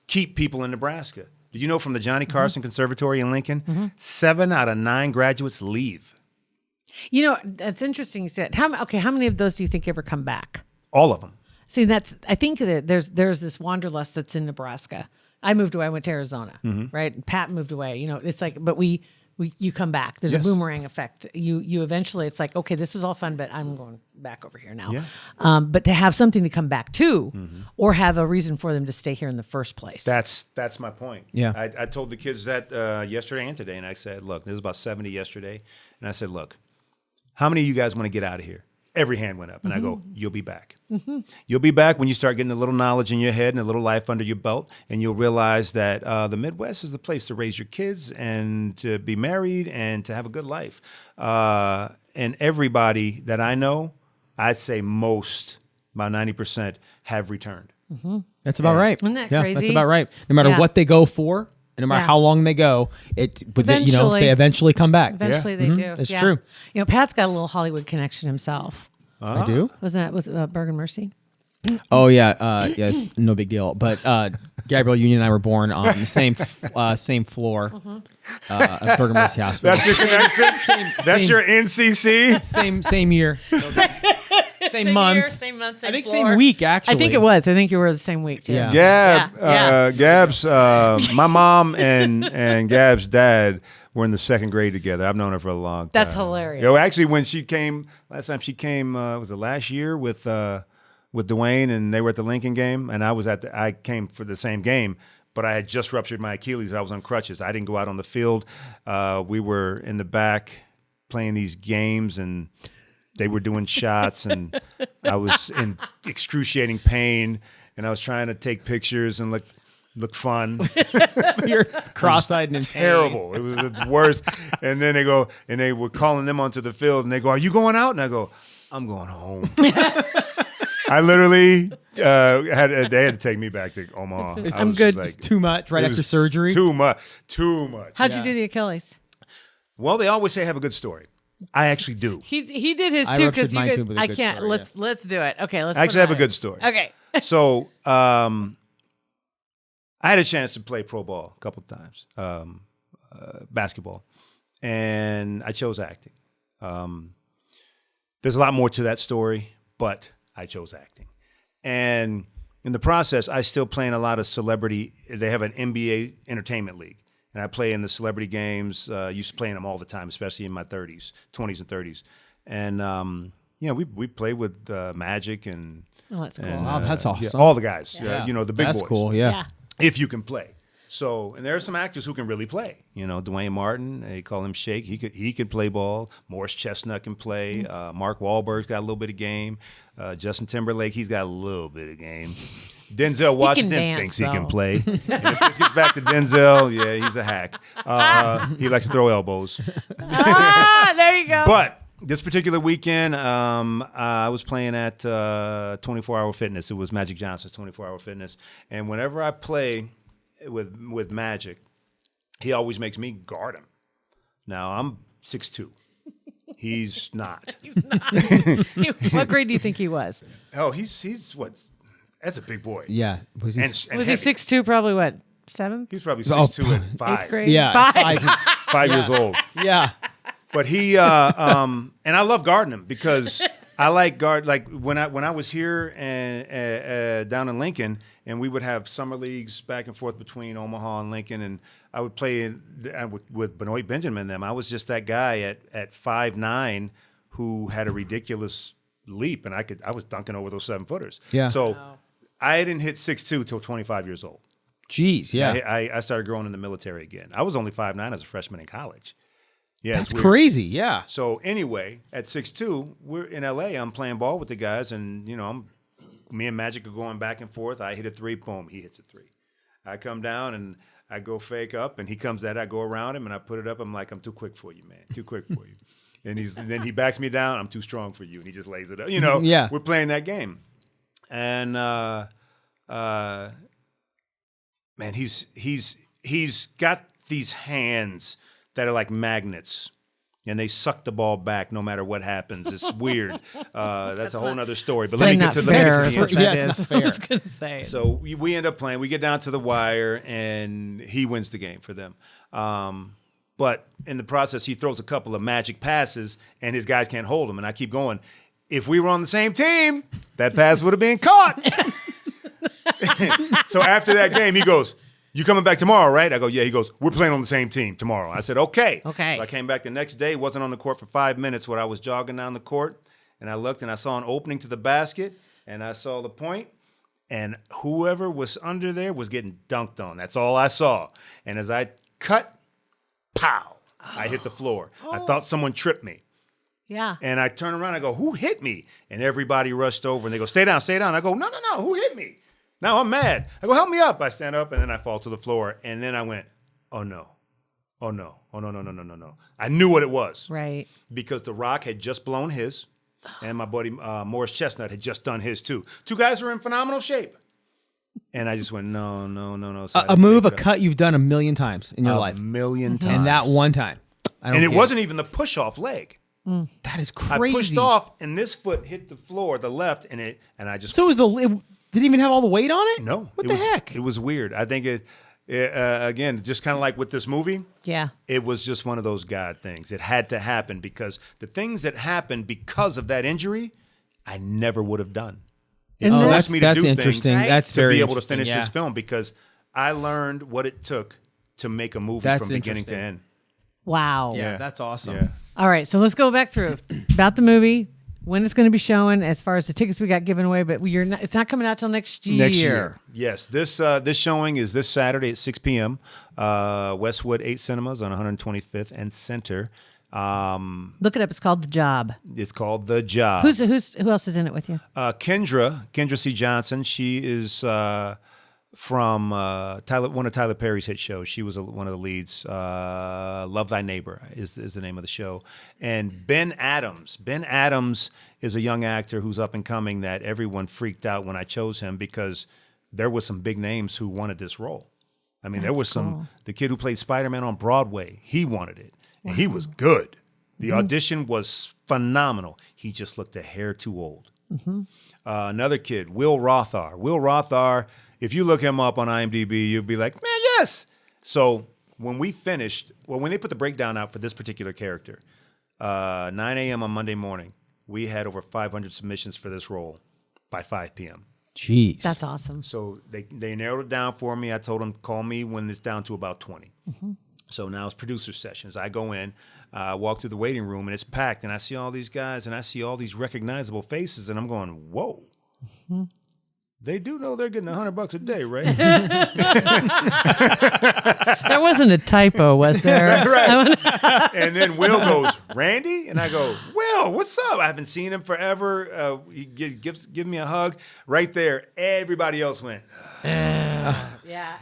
keep people in Nebraska. Did you know from the Johnny Carson Conservatory in Lincoln, 7 out of 9 graduates leave? That's interesting you said. How many of those do you think ever come back? All of them. See, I think that there's this wanderlust that's in Nebraska. I moved away. I went to Arizona, right? And Pat moved away. It's like, but you come back. There's a boomerang effect. You eventually, it's like, okay, this was all fun, but I'm going back over here now. Yeah. But to have something to come back to, or have a reason for them to stay here in the first place. That's my point. Yeah. I told the kids that yesterday and today, and I said, look, there was about 70 yesterday, and I said, look, how many of you guys want to get out of here? Every hand went up, and I go, you'll be back. You'll be back when you start getting a little knowledge in your head and a little life under your belt, and you'll realize that the Midwest is the place to raise your kids and to be married and to have a good life. And everybody that I know, I'd say most, about 90%, have returned. That's about right. Isn't that yeah, crazy? That's about right. No matter Yeah. what they go for, and no matter Yeah. how long they go, Eventually. they eventually come back. Eventually they do. That's Yeah. true. Pat's got a little Hollywood connection himself. I do. Wasn't that with Bergen Mercy? Oh yeah, yes, no big deal. But Gabrielle Union and I were born on the same floor of Bergen Mercy Hospital. That's your connection? That's your NCC? Same year, same month. Year, same month, same I think floor. same week actually. I think it was. I think you were the same week too. Yeah. Gab's, my mom and Gab's dad were in the second grade together. I've known her for a long time. That's hilarious. Actually, when she came, last time she came, was it last year with Dwayne, and they were at the Lincoln game, and I came for the same game, but I had just ruptured my Achilles. I was on crutches. I didn't go out on the field. We were in the back playing these games, and they were doing shots, and I was in excruciating pain, and I was trying to take pictures and look fun. You're cross-eyed and in pain. Terrible. It was the worst. And then they were calling them onto the field, and they go, "Are you going out?" And I go, I'm going home. I literally they had to take me back to Omaha. I I'm was good. just It's too much right it after was surgery. Too much. How'd you do the Achilles? Well, they always say have a good story. I actually do. He did his I too ruptured because you mine guys. too with a I good can't. story, Let's do it. Okay, let's. I actually have a good story. Okay. So I had a chance to play pro ball a couple of times, basketball, and I chose acting. There's a lot more to that story, but I chose acting. And in the process, I still play in a lot of celebrity. They have an NBA entertainment league. And I play in the celebrity games. Used to play in them all the time, especially in my 20s and 30s. And, we played with Magic and... Oh, that's cool. Wow, that's awesome. all the guys, Yeah. the big That's boys. cool. Yeah. If you can play. So, and there are some actors who can really play. Dwayne Martin, they call him Shake. He could play ball. Morris Chestnut can play. Mark Wahlberg's got a little bit of game. Justin Timberlake, he's got a little bit of game. Denzel Washington dance, thinks he can though. play. And if this gets back to Denzel, yeah, he's a hack. He likes to throw elbows. There you go. But this particular weekend, I was playing at 24 Hour Fitness. It was Magic Johnson's 24 Hour Fitness. And whenever I play with Magic, he always makes me guard him. Now, I'm 6'2". He's not. What grade do you think he was? Oh, he's what? That's a big boy. Yeah. Was he? And Was he heavy. 6'2", probably what, 7th? He's probably Oh, 6'2" and 5. 8th grade? Yeah. 5. 5 years old. Yeah. But he and I love guarding him because I like guard. Like when I was here and down in Lincoln, and we would have summer leagues back and forth between Omaha and Lincoln, and I would play with Benoit Benjamin. Them, I was just that guy at 5'9" who had a ridiculous leap, and I was dunking over those 7-footers. Yeah. So I didn't hit 6'2" till 25 years old. Jeez. Yeah. I started growing in the military again. I was only 5'9" as a freshman in college. Yeah, That's it's weird. crazy. Yeah. So anyway, at 6'2", we're in LA. I'm playing ball with the guys, and me and Magic are going back and forth. I hit a 3, boom, he hits a 3. I come down and I go fake up, and he comes at it. I go around him and I put it up. I'm like, I'm too quick for you, man. Too quick for you. And then he backs me down. I'm too strong for you, and he just lays it up. Yeah. We're playing that game, and man, he's got these hands that are like magnets, and they suck the ball back no matter what happens. It's weird. That's a whole nother story. But let me get to the fair. end. Yes, it's fair. I was going to say. So we end up playing. We get down to the wire, and he wins the game for them. But in the process, he throws a couple of magic passes, and his guys can't hold him. And I keep going. If we were on the same team, that pass would have been caught. So after that game, he goes, "You coming back tomorrow, right?" I go, "Yeah." He goes, "We're playing on the same team tomorrow." I said, "Okay." Okay. So I came back the next day, wasn't on the court for 5 minutes when I was jogging down the court, and I looked and I saw an opening to the basket, and I saw the point, and whoever was under there was getting dunked on. That's all I saw. And as I cut, pow, I hit the floor. I thought someone tripped me. Yeah. And I turn around, I go, "Who hit me?" And everybody rushed over, and they go, "Stay down, stay down." I go, "No, who hit me?" Now I'm mad. I go, "Help me up." I stand up, and then I fall to the floor. And then I went, oh no. I knew what it was. Right. Because The Rock had just blown his, and my buddy Morris Chestnut had just done his too. Two guys who are in phenomenal shape. And I just went, no. So I A didn't move, a take it up. cut you've done a million times in your A life. million times. And that one time. I don't And it get wasn't even the push-off leg. That is I crazy. pushed off, and this foot hit the floor, the left, and I just So did it even have all the weight on it? no. What it the was, heck? It was weird. I think it again, just kind of like with this movie. Yeah. It was just one of those God things. It had to happen because the things that happened because of that injury, I never would have done. It And forced that's- me to that's do interesting. things That's to very be able to interesting, finish yeah. this film because I learned what it took to make a movie That's from beginning to interesting. end. Wow. Yeah, that's awesome. Yeah. All right, so let's go back through about the movie, when it's going to be showing, as far as the tickets we got given away, but it's not coming out till next year. Next year. Yes. This showing is this Saturday at 6 p.m. Westwood 8 Cinemas on 125th and Center. Look it up. It's called The Job. It's called The Job. Who else is in it with you? Kendra C. Johnson. She is from one of Tyler Perry's hit shows. She was one of the leads. Love Thy Neighbor is the name of the show. And Ben Adams. Ben Adams is a young actor who's up and coming that everyone freaked out when I chose him because there were some big names who wanted this role. I mean, there was the kid who played Spider-Man on Broadway, he wanted it. And he was good. The audition was phenomenal. He just looked a hair too old. Another kid, Will Rothar. Will Rothar, if you look him up on IMDb, you'll be like, man, yes. So when we finished, when they put the breakdown out for this particular character, 9 a.m. on Monday morning, we had over 500 submissions for this role by 5 p.m. Jeez. That's awesome. So they narrowed it down for me. I told them, call me when it's down to about 20. So now it's producer sessions. I go in, walk through the waiting room, and it's packed. And I see all these guys, and I see all these recognizable faces, and I'm going, whoa. They do know they're getting $100 a day, right? There wasn't a typo, was there? Right. And then Will goes, Randy? And I go, Will, what's up? I haven't seen him forever. He gives me a hug. Right there, everybody else went, Yeah.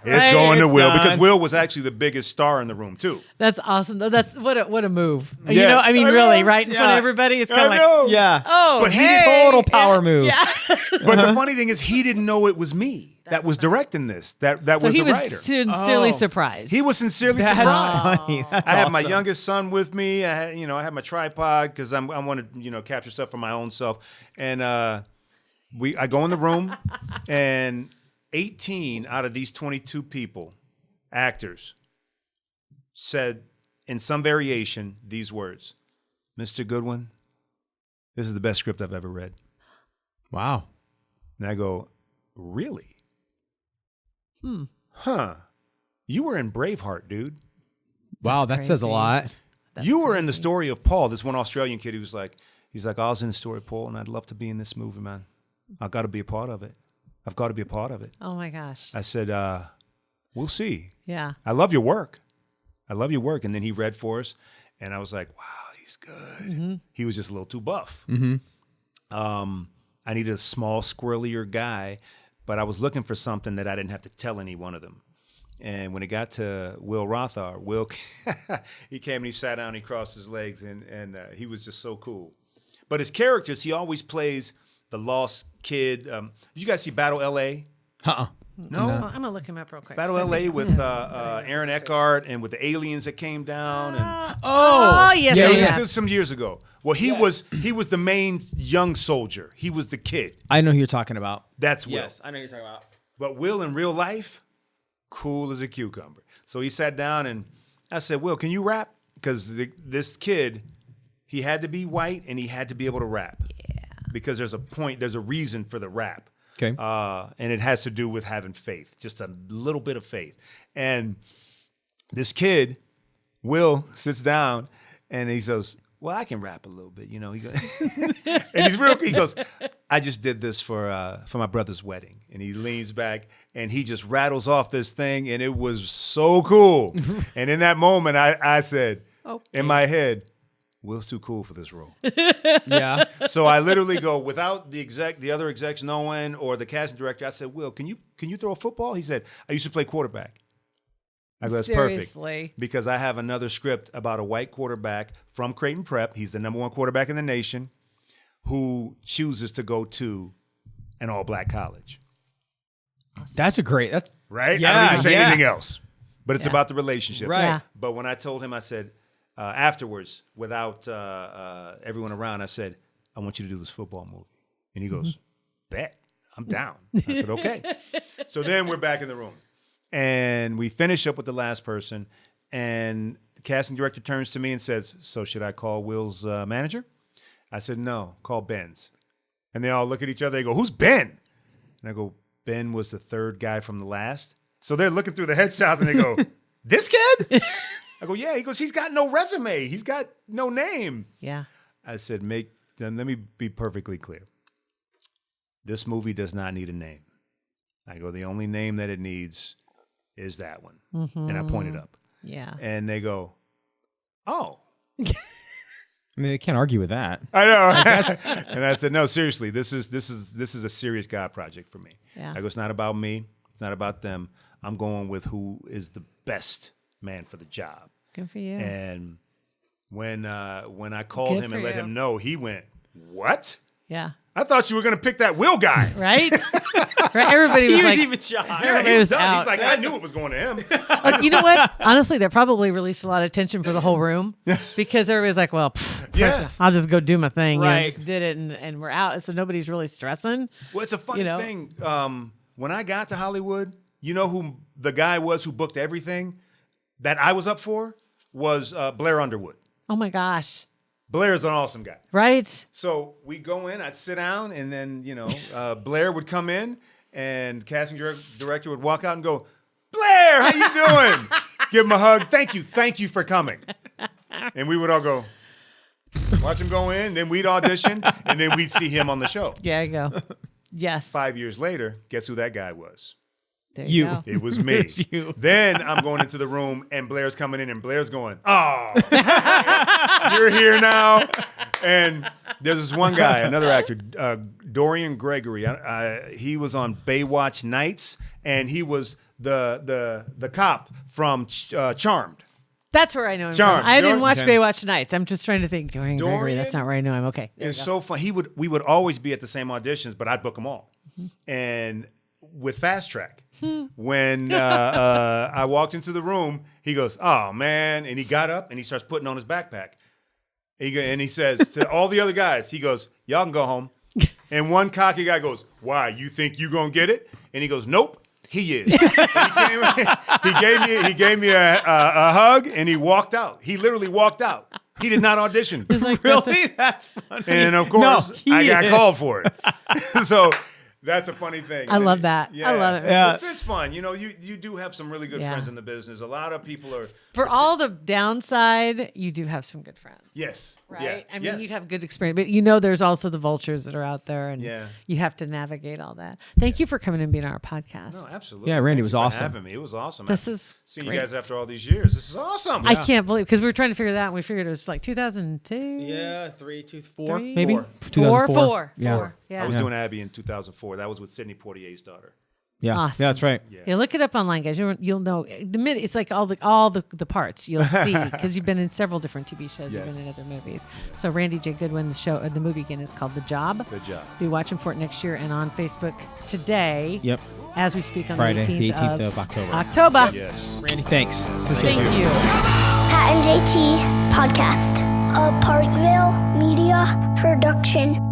it's going to it's Will. done. Because Will was actually the biggest star in the room, too. That's awesome. Though. That's what a move. You Yeah. know, I mean, I really, know. right in front of everybody. It's kind I of like, know. Yeah. oh, But he hey. Total power move. Yeah. But the funny thing is, he didn't know it was me that was directing this. That So was he the was writer. sincerely surprised. He was sincerely That's surprised. funny. That's I had my awesome. youngest son with me. I had my tripod because I wanted capture stuff for my own self. And I go in the room, and 18 out of these 22 people, actors, said in some variation these words: "Mr. Goodwin, this is the best script I've ever read." Wow. And I go, "Really? Huh? You were in Braveheart, dude. Wow, that says a crazy. lot. You were in the story of Paul." This one Australian kid, he's like, I was in the story of Paul, and I'd love to be in this movie, man. I've got to be a part of it. I've got to be a part of it. Oh my gosh. I said, we'll see. Yeah. I love your work. I love your work. And then he read for us, and I was like, wow, he's good. He was just a little too buff. I needed a small, squirrelier guy, but I was looking for something that I didn't have to tell any one of them. And when it got to Will Rothar, he came and he sat down, he crossed his legs, and he was just so cool. But his characters, he always plays the lost kid. Did you guys see Battle L.A.? No? Well, I'm gonna look him up real quick. Battle L.A. with Aaron Eckhart and with the aliens that came down. And Oh yes. Yeah, oh, yeah. this was some years ago. Well, he was the main young soldier. He was the kid. I know who you're talking about. That's Will. Yes, I know who you're talking about. But Will in real life, cool as a cucumber. So he sat down and I said, Will, can you rap? Because this kid, he had to be white and he had to be able to rap. Yeah. Because there's a reason for the rap. Okay. And it has to do with having faith, just a little bit of faith. And this kid, Will, sits down and he goes, well, I can rap a little bit, you know. He goes, and he's real. He goes, I just did this for my brother's wedding. And he leans back and he just rattles off this thing, and it was so cool. And in that moment, I said, in my head, Will's too cool for this role. Yeah. So I literally go, without the other execs knowing, or the casting director, I said, Will, can you throw a football? He said, I used to play quarterback. I go, that's Seriously? perfect. Because I have another script about a white quarterback from Creighton Prep. He's the number one quarterback in the nation who chooses to go to an all-black college. That's Right? Yeah, I don't need to say yeah. anything else. But it's about the relationship. Right. Yeah. But when I told him, I said, afterwards, without everyone around, I said, I want you to do this football movie. And he goes, bet. I'm down. I said, okay. So then we're back in the room. And we finish up with the last person. And the casting director turns to me and says, so should I call Will's manager? I said, no, call Ben's. And they all look at each other. They go, who's Ben? And I go, Ben was the third guy from the last. So they're looking through the headshots and they go, this kid? I go, yeah. He goes, he's got no resume. He's got no name. Yeah. I said, let me be perfectly clear. This movie does not need a name. I go, the only name that it needs is that one. And I pointed up. Yeah. And they go, oh. I mean, they can't argue with that. I know. And I said, no, seriously, this is a serious God project for me. Yeah. I go, it's not about me. It's not about them. I'm going with who is the best man for the job. Good for you. And when I called Good him for and let you. him know, he went, "What? Yeah. I thought you were going to pick that Will guy." Right? Right. Everybody was like, even shocked. Yeah, Everybody he was done. out. He's like, I knew it was going to him. you know what? Honestly, that probably released a lot of tension for the whole room because everybody's like, well, Yeah. I'll just go do my thing. Right. Just did it and we're out. So nobody's really stressing. Well, it's a funny You know? thing. When I got to Hollywood, you know who the guy was who booked everything that I was up for was Blair Underwood. Oh my gosh. Blair is an awesome guy. Right? So we go in, I'd sit down, and then, Blair would come in, and casting director would walk out and go, "Blair, how you doing?" Give him a hug. Thank you for coming. And we would all go, watch him go in, then we'd audition, and then we'd see him on the show. There you go. Yes. 5 years later, guess who that guy was? There You. go. It was me. It's you. Then I'm going into the room, and Blair's coming in, and Blair's going, "Oh, you're here now." And there's this one guy, another actor, Dorian Gregory. He was on Baywatch Nights, and he was the cop from Charmed. That's where I know him Charmed. from. I didn't Dor- watch Okay. Baywatch Nights. I'm just trying to think. Dorian Gregory. Dorian That's not where I know him. Okay. There It's you go. so fun. We would always be at the same auditions, but I'd book them all. And with Fast Track, when I walked into the room, he goes, "Oh man!" And he got up and he starts putting on his backpack. And he says to all the other guys, he goes, "Y'all can go home." And one cocky guy goes, "Why? You think you gonna get it?" And he goes, "Nope, he is." And he gave me a hug, and he walked out. He literally walked out. He did not audition. Really? That's funny. And of course, No, I he got is. called for it. So that's a funny thing. I love that. I love it. Yeah. It's fun. You do have some really good Yeah. friends in the business. A lot of people are. For all the downside, you do have some good friends. Yes. Right? Yeah. I mean, yes. you'd have good experience, but there's also the vultures that are out there, and Yeah. you have to navigate all that. Thank you for coming and being on our podcast. No, absolutely. Yeah, Randy Thank was you for awesome. having me. It was awesome. This I've is seen great. you guys after all these years. This is awesome. I can't believe because we were trying to figure that out, and we figured it was like 2002. Yeah, 3, 2, 4, Three? maybe. Four. 2004. Yeah. Four. Yeah. I was Yeah. doing Abby in 2004. That was with Sidney Poitier's daughter. Yeah. Awesome. Yeah, that's right. Yeah, look it up online, guys. You'll know the minute it's like all the parts you'll see because you've been in several different TV shows, Yes. you've been in other movies. So Randy J. Goodwin's show, the movie again is called The Job. Good job. Be watching for it next year and on Facebook today. Yep. As we speak on Friday, the the 18th, 18th of October. October. Yes. Randy, thanks. Appreciate Thank you. Pat and JT Podcast. A Parkville Media Production.